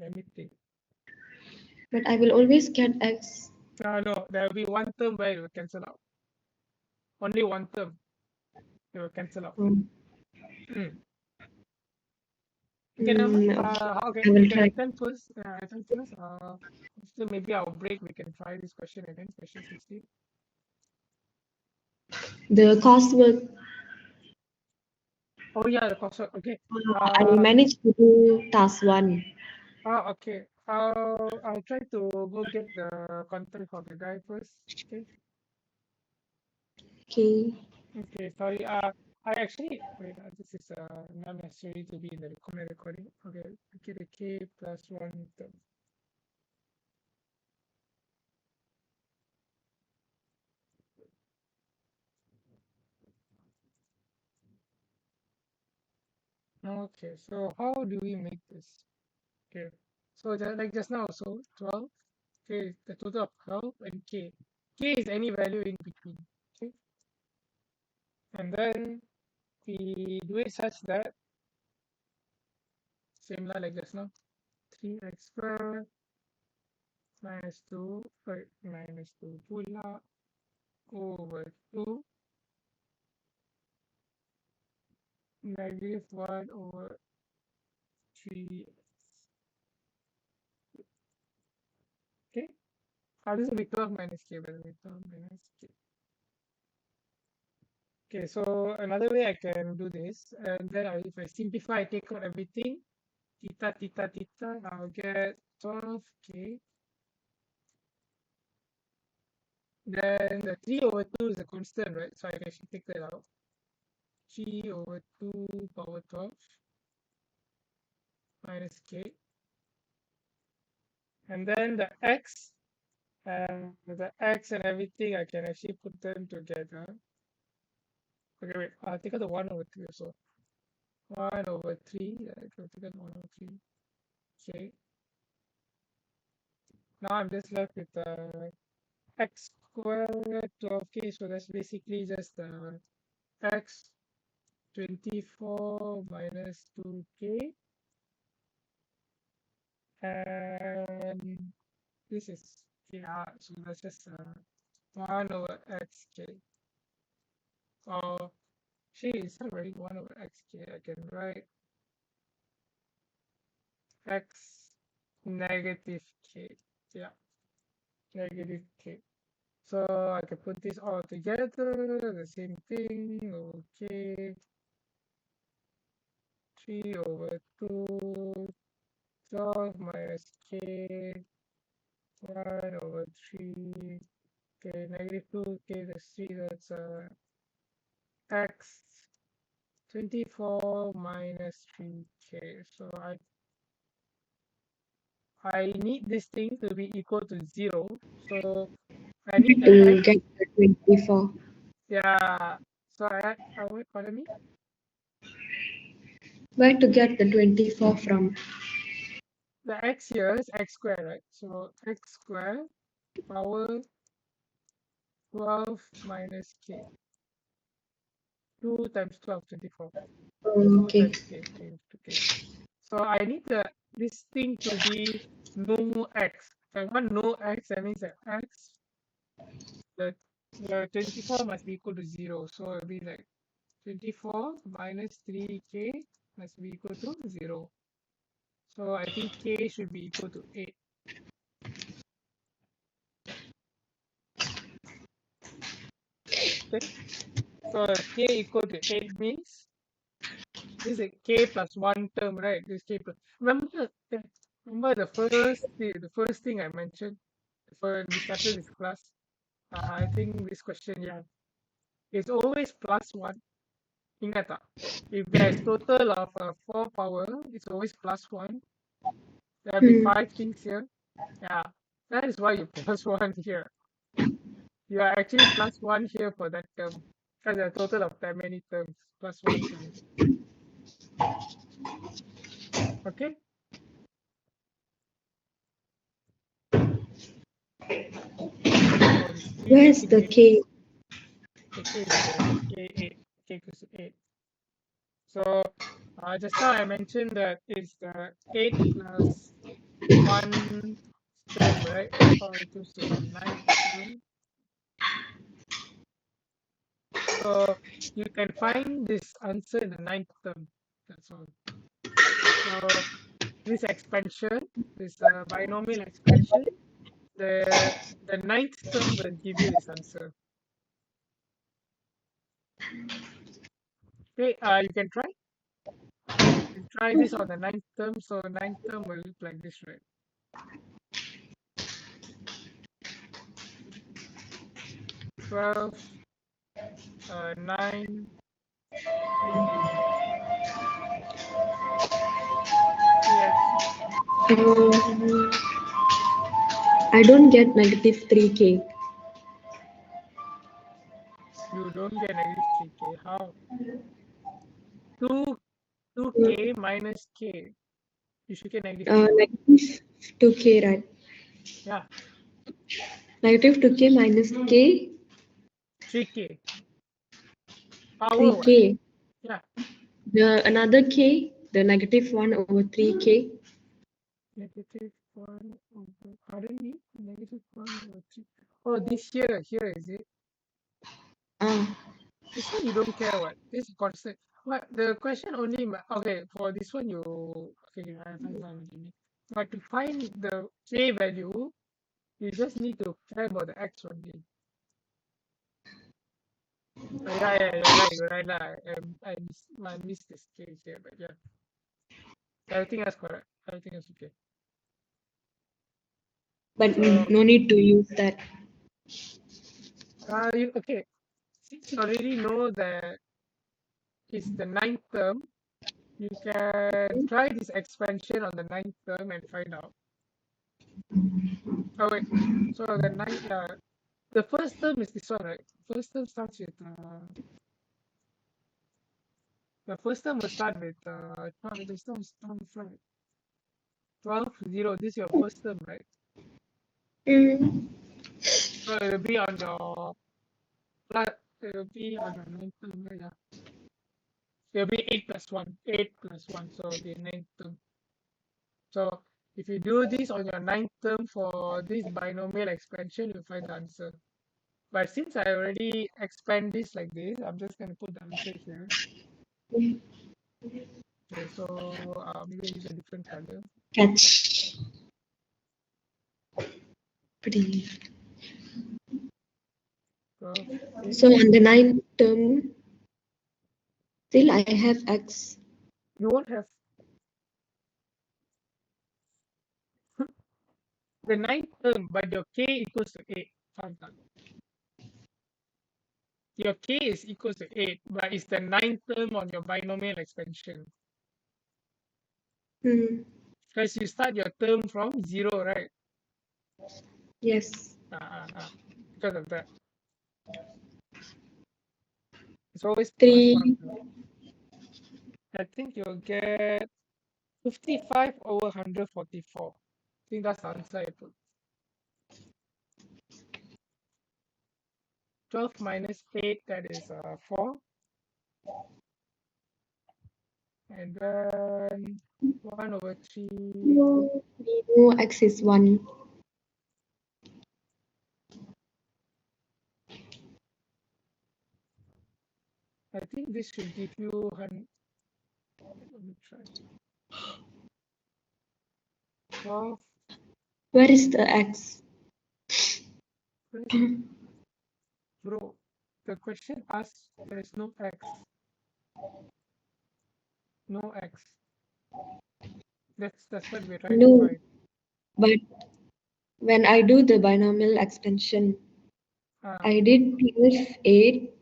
Let me think. But I will always get x. No, there will be one term where it will cancel out. Only one term it will cancel out. Um, Mm. Okay, never mind. okay. Okay, I you will can try. attempt first. Attempt first. Still maybe our break. We can try this question again. Question 16. The coursework, Oh yeah, the coursework. Okay. I managed to do task 1. Okay. I'll try to go get the contact for the guy first. Okay. Okay. Okay. Sorry. I actually wait. This is not necessary to be in the recording. Okay. Okay. The K plus 1 term. Okay. So how do we make this? Okay. So like just now, so 12. Okay. The total of 12 and K. K is any value in between. Okay. And then we do it such that same like just now. 3x squared minus 2, minus 2 pula over 2 negative 1 over 3. Okay. This will be 12 minus k, by the way. 12 minus k. Okay, so another way I can do this, and then if I simplify, I take out everything, theta, theta, theta, I'll get 12k. Then the 3 over 2 is a constant, right? So I can actually take that out. 3 over 2 power 12 minus k. And then the x and everything, I can actually put them together. Okay, wait, I'll take out the 1 over 3 also. 1 over 3, I can take out 1 over 3. Okay. Now I'm just left with x squared 12k, so that's basically just x 24 minus 2k And this is KR, so that's just 1 over xk. Or she is already 1 over xk. I can write x negative k. Yeah, negative k. So I can put this all together, the same thing. Okay, 3 over 2, 12 minus k, 1 over 3, k, negative 2k, that's 3, that's x 24 minus 3k. So I need this thing to be equal to 0. So I need the To x. get the 24. Yeah. So wait, pardon me. Where to get the 24 from? The x here is x squared, right? So x squared power 12 minus k. 2 times 12, 24. 2 Okay. times k times 2k. So I need this thing to be no x. If I want no x, that means that x, the, the 24 must be equal to 0. So it'll be like 24 minus 3k must be equal to 0. So I think k should be equal to 8. Okay. So k equal to 8 means this is k plus 1 term, right? This k plus. Remember the first thing I mentioned before we started this class. I think this question, yeah, it's always plus 1. Ingat tak? If there's total of 4 power, it's always plus 1. There'll be Hmm. 5 things here. Yeah, that is why you plus 1 here. You are actually plus 1 here for that term. Because there are a total of that many terms, plus 1 term. Okay? So it's Where's the integrate. K? The k is here. K8. K equals to 8. So just now I mentioned that it's the 8 plus 1 term, right? Or equals to the 9th term. So you can find this answer in the 9th term. That's all. So this expansion, this binomial expansion, the the 9th term will give you this answer. Okay, you can try. You try this on the 9th term. So 9th term will look like this, right? 12, 9, yes, Um, I don't get negative 3K. you don't get negative 3k. How? 2, 2k Uh, minus k. You should get negative 3. negative 2K, right? Yeah, Negative 2K minus K, 3k. Power what? 3K. Yeah, The another K, the negative 1 over 3K. negative 1 over, pardon me, negative 1 over 3. Oh, this here is it? Ah, This one you don't care what? This is constant. What the question only? Okay, for this one you okay. I find what you mean. But to find the k value, you just need to care about the x only. Yeah, you're right lah. I missed this k here, but yeah, everything is correct. Everything is okay. but So, no need to use that. okay. Since you already know that it's the 9th term, you can try this expansion on the 9th term and find out. Oh wait, so the ninth, the first term is this one, right? First term starts with the first term will start with no, this term starts right. 12 0. This is your first term, right? Mm. So it will be on your plus. It will be on your ninth term, right? Yeah. It will be 8 plus 1. 8 plus 1, so it'll be ninth term. So If you do this on your ninth term for this binomial expansion, you'll find the answer. But since I already expand this like this, I'm just going to put the answer here. Okay, so maybe use a different color. Catch. Pretty. So, So on the ninth term, still I have x. you won't have the ninth term, but your k equals to 8. Your k is equals to 8, but it's the ninth term on your binomial expansion. Hmm. Because you start your term from 0, right? Yes. Because of that. It's always plus 1. 3. I think you'll get 55 over 144. I think that's the answer I put. 12 minus 8, that is 4. And then 1 over 3. No, we know x is 1. I think this should give you 100. Let me try. 12. Where is the x? Bro, the question asks there is no x. No x. That's what we're trying to No, find. but when I do the binomial expansion, I did -8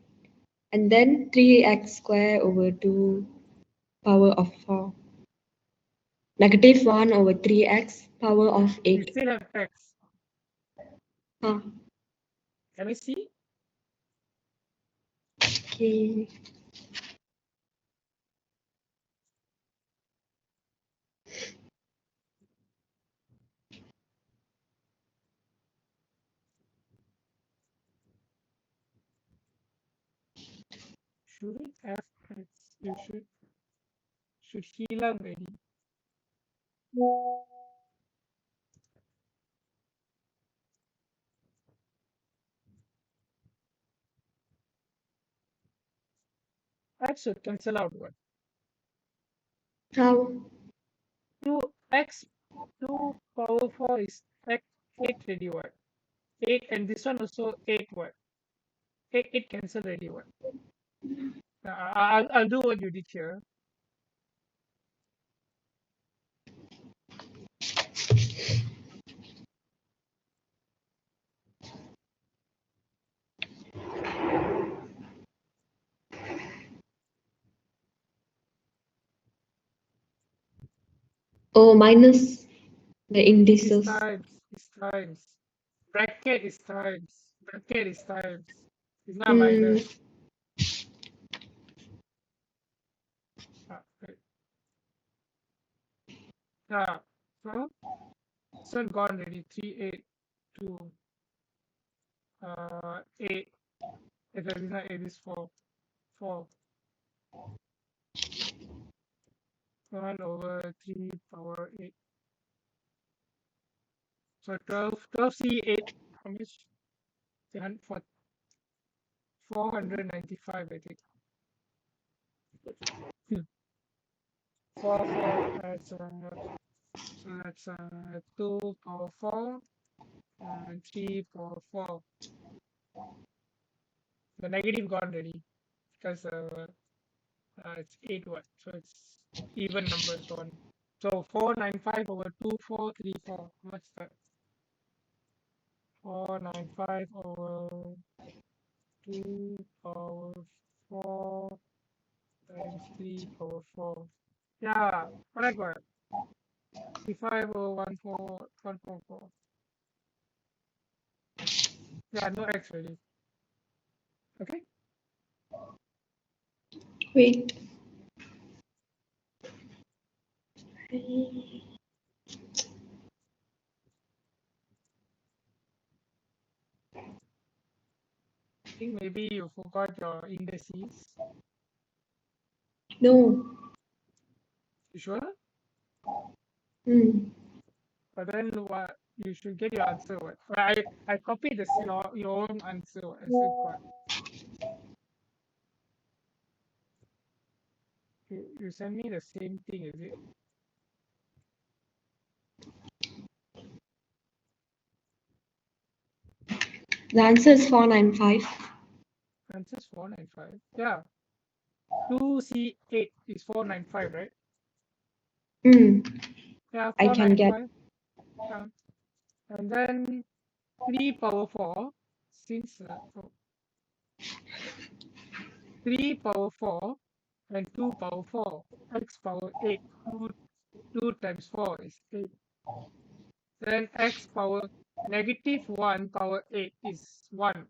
and then 3x square over 2 power of 4. -1 over 3x power of You 8. still have x. Huh. Can I see? Okay. Shouldn't have x. You should hilang already. X should cancel out what? How? 2x 2 power 4 is x 8 already what? 8 and this one also 8 what? 8 cancel already what? I'll do what you did here. Oh, minus the Is indices. times. Is times. Bracket is times. Bracket is times. It's not Hmm. minus. Right. So this one gone already. 3 8 2 8. It's not 8 is 4. 4. 1 over 3 power 8. So 12. 12 C 8. How much? 495, I think. 4 4 that's so that's 2 power 4 and 3 power 4. The negative gone already because it's 8 what, so it's even numbers gone. So 495 over 2434. How much is that? 495 over 2 power 4 times 3 power 4. Yeah, what I got? 55 over 144. Yeah, no x really. Okay. Wait. I think maybe you forgot your indices. No. You sure? Hmm. But then what you should get your answer. What? I copied this your own answer. What? I said what? You send me the same thing, is it? The answer is 495. Answer is 495. Yeah. 2C8 is 495, right? Yeah, I can get 495. And then 3 power 4, since 3 power 4 and 2 power 4, x power 8, 2 times 4 is 8. Then x power -1 power 8 is 1.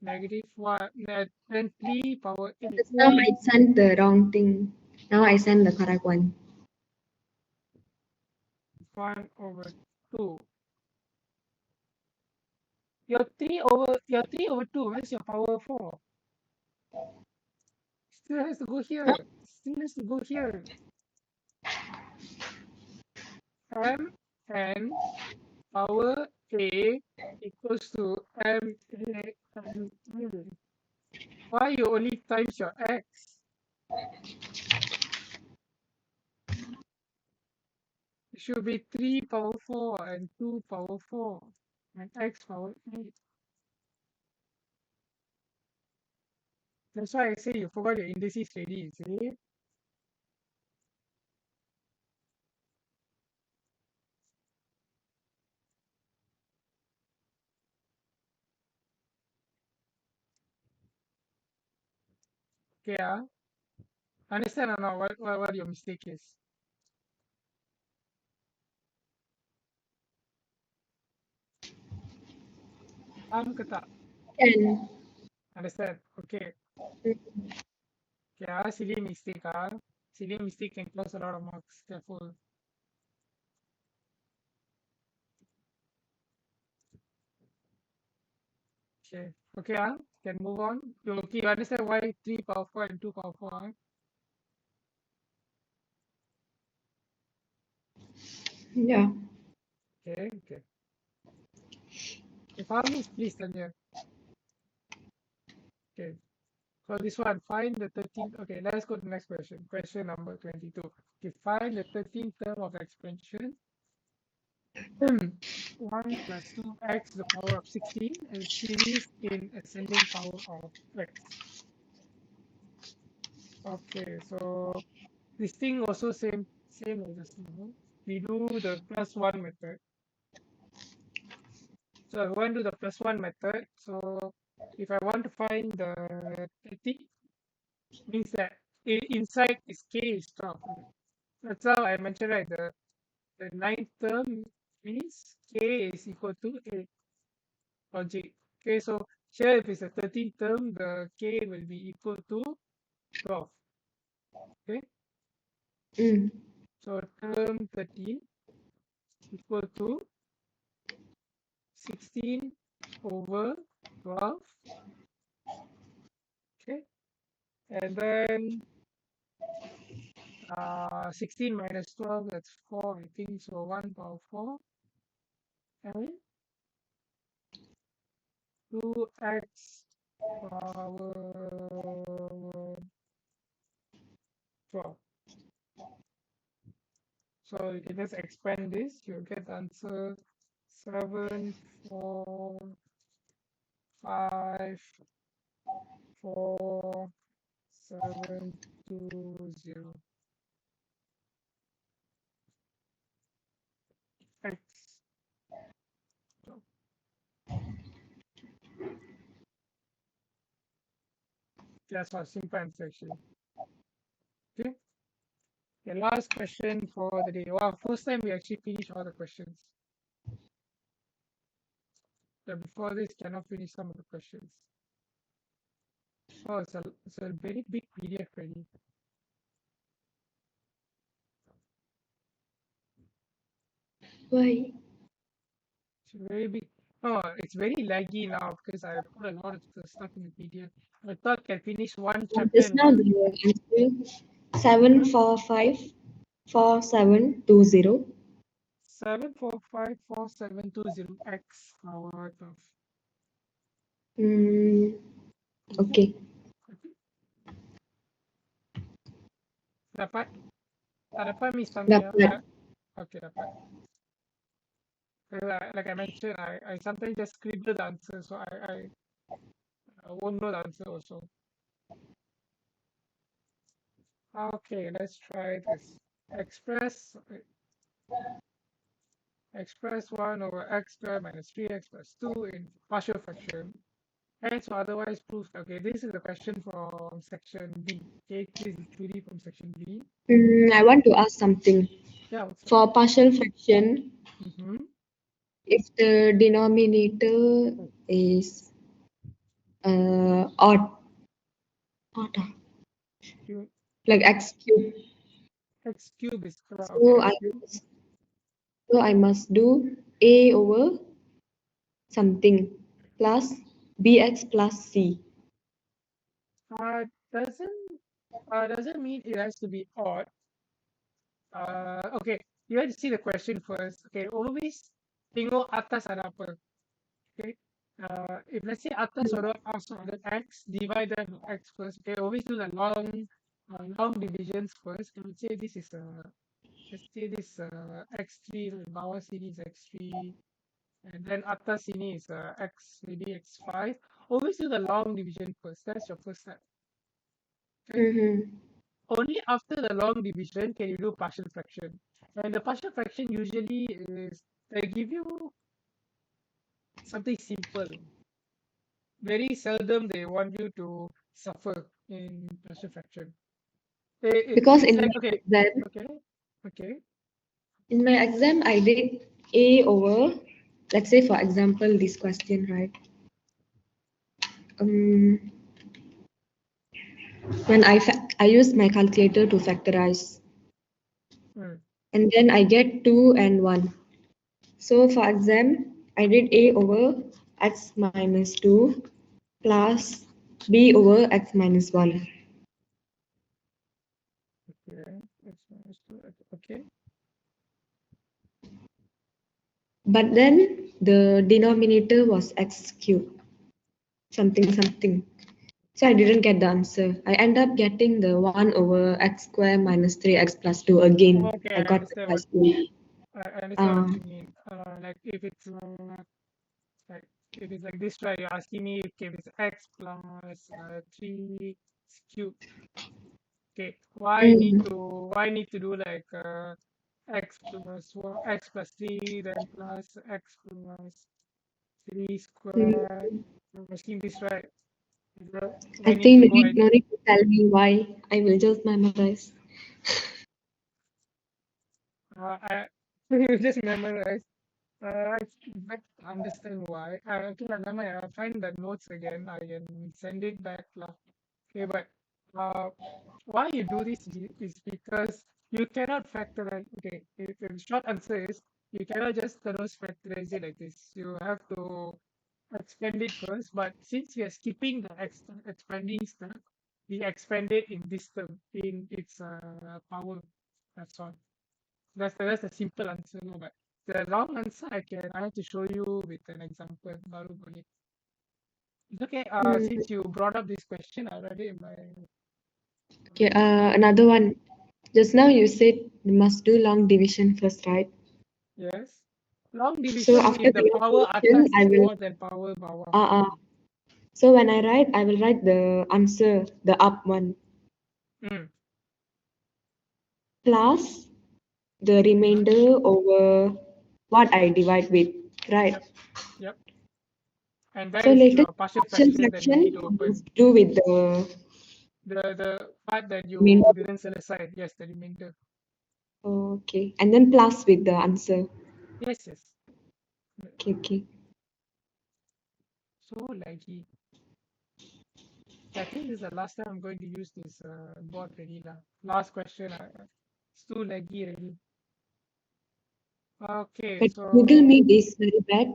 -1, then 3 power 8, just now I sent the wrong thing. Now I send the correct one. 1 over 2. Your 3 over 2, where's your power 4? Still has to go here. Still has to go here. M n power a equals to m a n a. Why you only times your x? It should be 3 power 4 and 2 power 4 and x power 8. That's why I say you forgot your indices already, see? Okay, understand or not what your mistake is? Faham ke tak? Can. Understand? Okay. Okay, silly mistake. Silly mistake can cause a lot of marks. Careful. Okay. Okay, can move on. Okay, you understand why 3 power 4 and 2 power 4? Yeah. Okay, okay. If I miss, please tell me. Okay. So this one, find the 13th. Okay, let's go to the next question. Question number 22. Okay, find the 13th term of expansion. 1 plus 2x to the power of 16 and series in ascending power of x. Okay, so this thing also same as just now. We do the +1 method. So I want to do the +1 method. So if I want to find the 30, means that inside is k is 12. That's how I mentioned, right? The ninth term means k is equal to 8 logic. Okay, so here if it's a 13th term, the k will be equal to 12. Okay, so term 13 equal to 16 over 12. Okay, and then 16 minus 12, that's 4, I think. So 1 power 4 and 2x power 12. So you can just expand this, you'll get the answer 7, 4, 5, 4, 7, 2, 0. X. That's our simple answer actually. Okay. The last question for the day. Wow, first time we actually finish all the questions. But before this, cannot finish some of the questions. Oh, it's a very big PDF already. Why? It's very big. Oh, it's very laggy now because I put a lot of stuff in the PDF. I thought I can finish one chapter. Just now the answer 7454720. 7454720x power 12. Okay. Dapat? Tak dapat Miss Tamia. Dapat. Okay, dapat. Like I mentioned, I sometimes just scribble the answer, so I won't know the answer also. Okay, let's try this. Express express 1 over x squared minus 3x plus 2 in partial fraction. Hence, or otherwise proves. Okay, this is the question from section B. Okay, this is truly from section B. I want to ask something. Yeah, what's that? For partial fraction, Mm-hmm. if the denominator is odd, Cube. like x cube, X cube is correct. Okay, so x I cube. must, so I must do a over something plus bx plus c. Uh, doesn't doesn't mean it has to be odd. Okay, you have to see the question first. Okay, always tengok atas ada apa. Okay. If let's say atas or also ada x, divide that by x first. Okay, always do the long divisions first. Okay, let's say this is x3, bawah sini is x3, and then atas sini is x, maybe x5. Always do the long division first. That's your first step. Only after the long division can you do partial fraction. And the partial fraction usually is they give you something simple. Very seldom they want you to suffer in partial fraction. Because It's in like my exam, okay. in my exam, I did a over, let's say for example, this question, right? When I used my calculator to factorize, and then I get 2 and 1. So for exam, I did a over x minus 2 plus b over x minus 1. Okay. Okay. But then the denominator was x cubed, something. So I didn't get the answer. I end up getting the 1 over x squared minus 3x plus 2 again. Okay, I I got the understand what plus 2. I understand Uh, what you mean. Like if it's like this, right? You're asking me if it's x plus 3 cube. Okay, why need to do like x plus 1, x plus 3, then plus x plus 3 square. I'm asking this, right? I Why need think to no go need, and no need to tell me why. I will just memorize. I you just memorize. I but understand why. Okay, I'll find the notes again. I can send it back lah. Okay, but uh, why you do this is because you cannot factorize. Okay, if the short answer is you cannot just factorize it like this. You have to expand it first. But since we are skipping the expanding step, we expand it in this term in its power. That's all. That's a simple answer, no, but the long answer I have to show you with an example. Baru boleh. It's okay. Mm, Since you brought up this question, I read it in my Okay, another one. Just now you said you must do long division first, right? yes. Long So division after if the the long power division, atas I is will more than power bawah. so when I will write the answer, the up one, Mm. plus the remainder over what I divide with, right? Yep. Yep. And that So is later your partial partial fraction that you fraction need to open. must do with the The part that you remainder. didn't set aside. Yes, the remainder. Okay, and then plus with the answer. Yes, yes. Okay. So laggy. I think this is the last time I'm going to use this board already lah. Last question. It's too laggy already. Okay, But Google so Meet is very bad.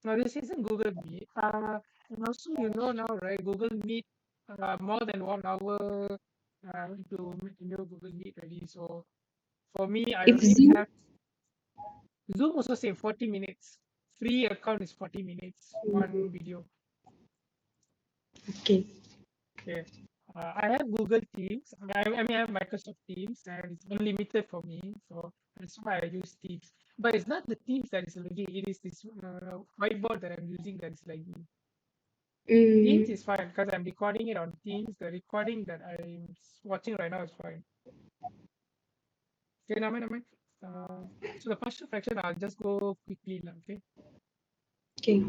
now this isn't Google Meet. And also you know now, right? Google Meet more than 1 hour to make a new Google Meet already. So for me, I If only Zoom, have Zoom also say 40 minutes. Free account is 40 minutes, one video. Okay. Okay. I have Google Teams. I have Microsoft Teams, and it's unlimited for me. So that's why I use Teams. But it's not the Teams that is lagging. It is this whiteboard that I'm using that is lagging. Teams Mm. is fine because I'm recording it on Teams. The recording that I'm watching right now is fine. Okay, never mind, never mind. So the partial fraction, I'll just go quickly, lah, okay? Okay.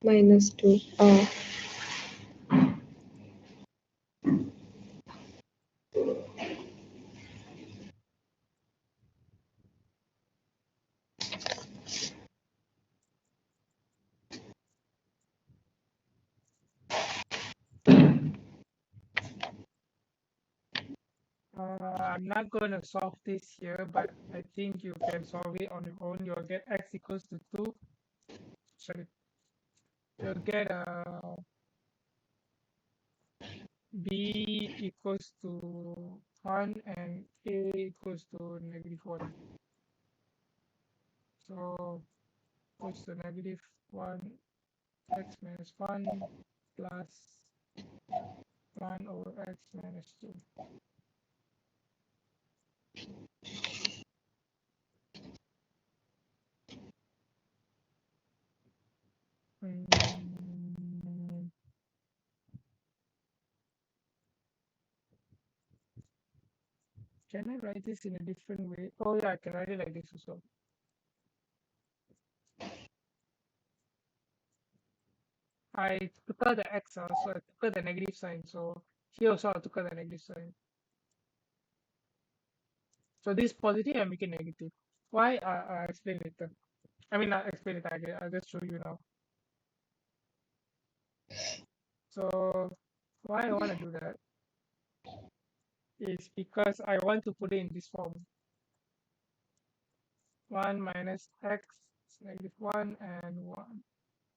-2. I'm not going to solve this here, but I think you can solve it on your own. You'll get x equals to 2. Sorry. You'll get b equals to 1 and a equals to -1. So equals to -1 x minus 1 plus 1 over x minus 2. Mm, can I write this in a different way? Oh yeah, I can write it like this also. I took out the x also, I took out the negative sign. So here also I took out the negative sign. So this positive, I make it negative. Why? I'll explain later. I mean, I'll explain it again. I'll just show you now. So why I want to do that is because I want to put it in this form. 1 minus x -1 and 1,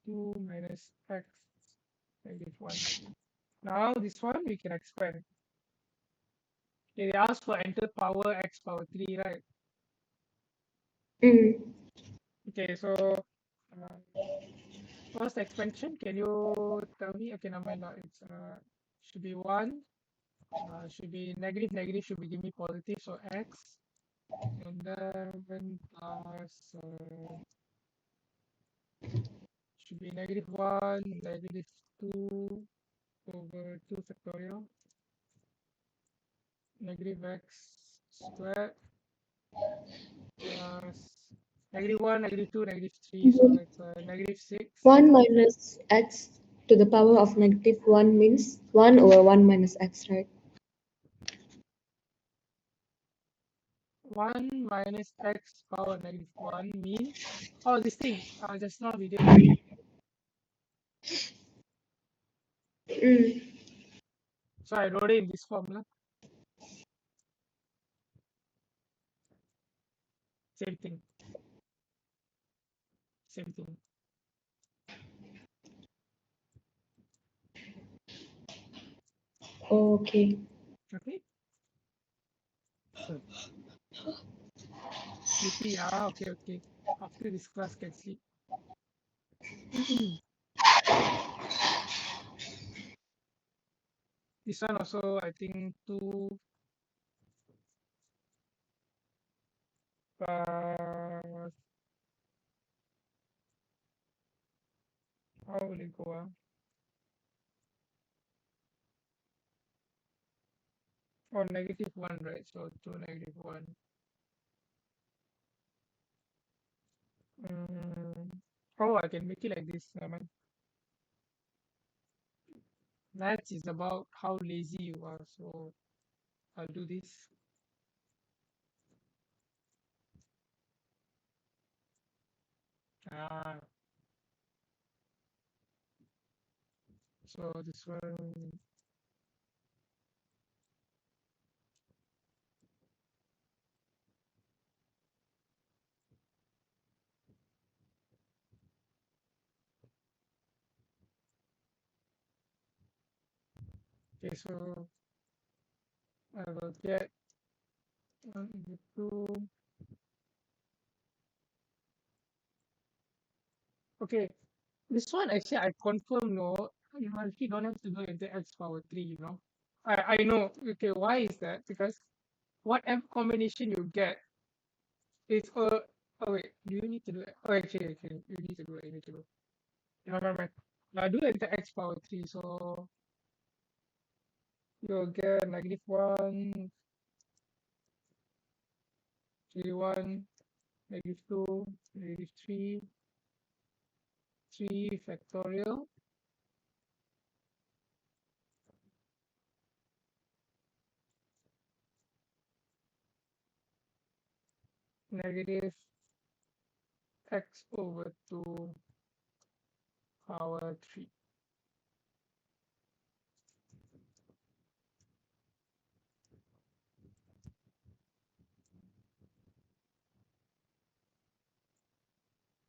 2 minus x -1. Now this one we can expand. They ask for enter power x power 3, right? Mm. Okay, so first expansion, can you tell me? Okay, never mind. It's should be 1. Should be negative, negative should be give me positive, so x. And then plus should be -1, -2 over 2 factorial, negative x squared plus -1, -2, -3, so it's -6. 1 minus x to the power of -1 means 1 over 1 minus x, right? 1 minus x power -1 means, oh, this thing, just now we did. Mm. So I wrote it in this formula. Same thing. Same thing. Okay. Okay. Sleepy. Okay, okay. After this class, can sleep. This one also, I think, uh, how will it go? Or -1, right? So 2 -1. Oh, I can make it like this. Maths is about how lazy you are. So I'll do this. Ah, so this one. Okay, so I will get 182. Okay, this one actually I confirm no. You actually don't have to do it into x power 3, you know. I know. Okay, why is that? Because whatever combination you get is oh wait, do you need to do it? Oh actually you need to do it, you need to do it. Never mind. Now do it into x power 3, so you'll get -1, 1, -2, -3, 3 factorial, negative x over 2 power 3.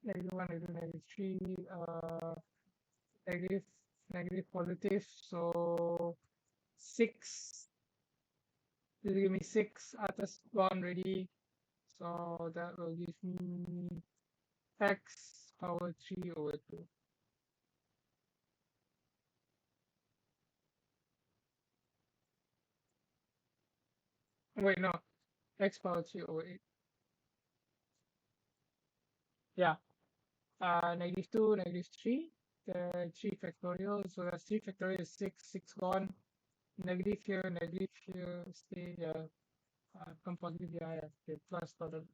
-1, -3, negative, negative positive, so 6, this will give me 6 atas gone already, so that will give me x power 3 over 2. Wait, no, x power 3 over 8. Yeah, -2, -3, 3 factorial, so that's 3 factorial is 6, 6 gone, negative here, stay, yeah, come positive, yeah, okay, plus total.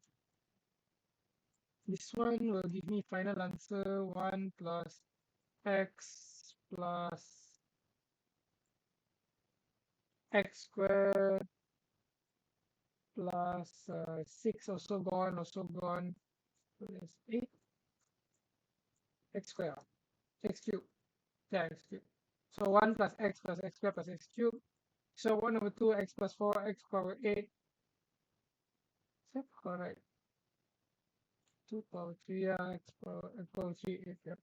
This one will give me final answer 1 plus x plus x squared plus 6 also gone, so there's 8 x squared, x cube, yeah, x cube. So 1 plus x squared plus x cube. So 1 over 2 x plus 4 x power 8. Is that correct? 2 power 3, yeah, x power 3, 8, yeah.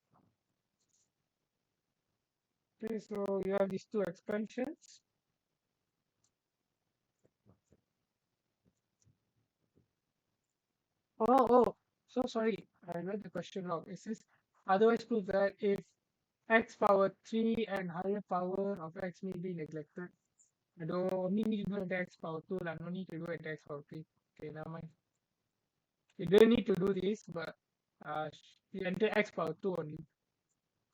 Okay, so you have these two expansions. So sorry, I read the question wrong. It says, otherwise prove that if x power 3 and higher power of x may be neglected. I don't only need to do it at x power 2, I don't need to do it at x power 3. Okay, never mind. You don't need to do this, but you enter x power 2 only.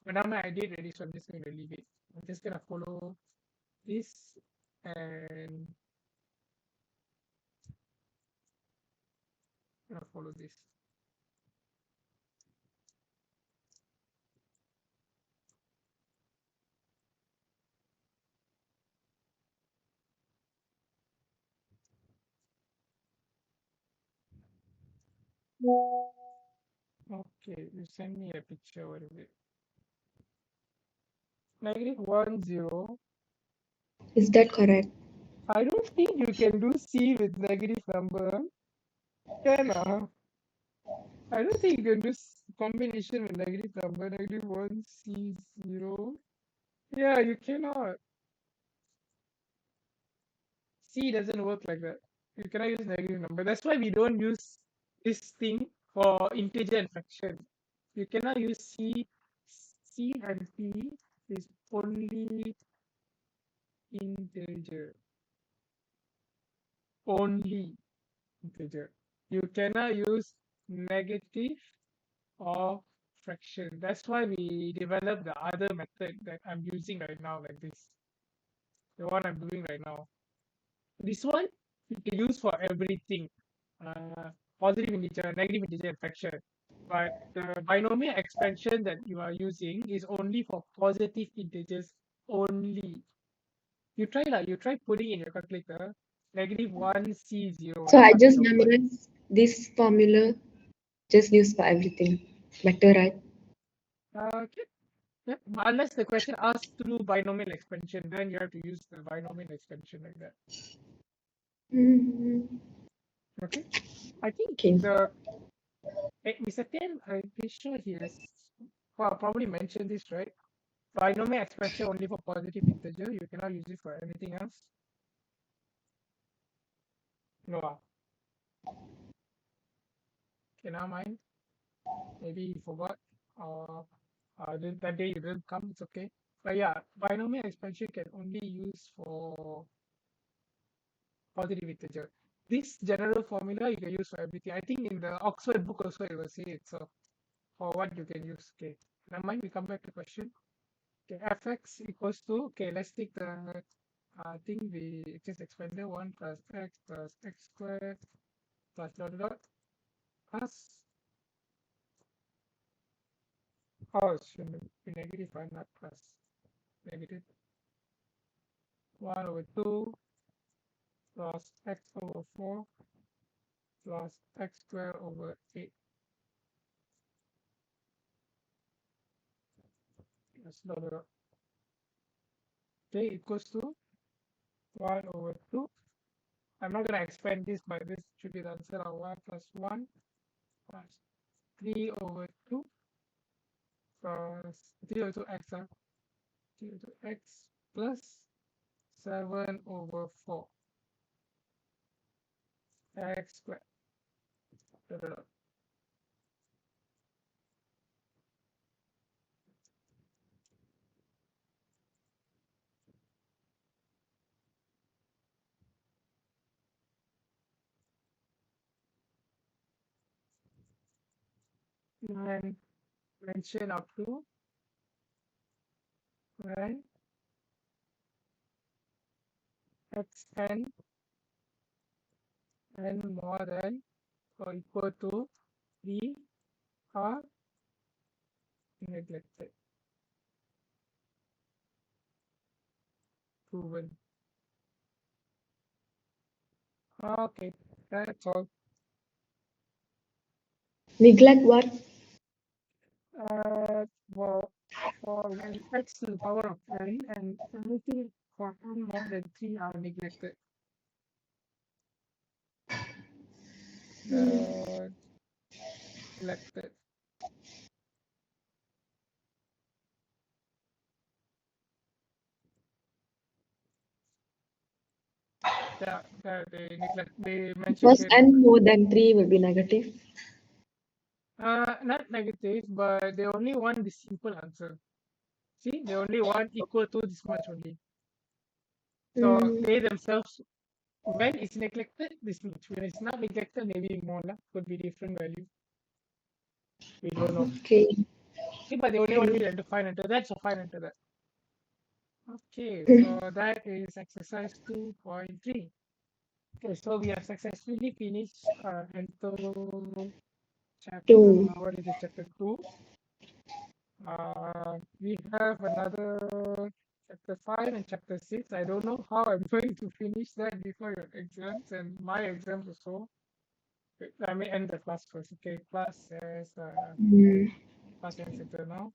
But now I did already, so I'm just going to leave it. I'm just going to follow this and going to follow this. Okay, you send me a picture. What is it? -1, 0. Is that correct? I don't think you can do C with negative number. Can I don't think you can do combination with negative number. -1, C, 0. Yeah, you cannot. C doesn't work like that. You cannot use negative number. That's why we don't use this thing for integer and fraction. You cannot use C. C and P is only integer. Only integer. You cannot use negative or fraction. That's why we developed the other method that I'm using right now, like this. The one I'm doing right now. This one you can use for everything. Positive integer, negative integer, and fraction. But the binomial expansion that you are using is only for positive integers only. You try putting in your calculator -1 C0. So I That's what just it'll work. memorized this formula, just use for everything. Better, right? Okay. Yeah. Unless the question asks to do binomial expansion, then you have to use the binomial expansion like that. Mm, Okay. I think okay. Mr. Tian, I'm pretty sure he has, well, probably mentioned this, right? binomial expression only for positive integer. You cannot use it for anything else. No. Okay, now mind. Maybe you forgot or that day you didn't come. It's okay. But yeah, binomial expansion can only use for positive integer. This general formula you can use for everything. I think in the Oxford book also it will say it. So for what you can use. Okay. Never mind, we come back to question. Okay, fx equals to, okay, let's take the thing we just expanded, 1 plus x squared plus dot dot plus, oh, it should be negative, right? Not plus, negative 1 over 2 plus x over 4 plus x squared over 8 plus dot dot. Okay, equals to 1 over 2. I'm not going to expand this, but this should be the answer of 1 plus 1 plus 3 over 2 plus 3 over 2 x, 3 over 2 x plus 7 over 4 x squared. Dot, dot, dot. And mention up to when xn n more than or equal to 3 are neglected. Proven. Okay, that's all. Neglect what? Well, for when x to the power of n and anything for n more than 3 are neglected. The neglected. Yeah, they neglect. They mentioned Because here n neglect. more than 3 will be negative. Not negative, but they only want the simple answer. See, they only want equal to this much only. So Mm, they themselves, when it's neglected, this much. When it's not neglected, maybe more lah. Could be different value. We don't know. okay. Okay, but they only want Okay. you to find enter that, so find enter that. Okay, so that is exercise 2.3. Okay, so we have successfully finished Ento chapter, 2. what is it, chapter 2. We have another chapter 5 and chapter 6. I don't know how I'm going to finish that before your exams and my exams also. Wait, let me end the class first. Okay, class says, Mm. class ends now.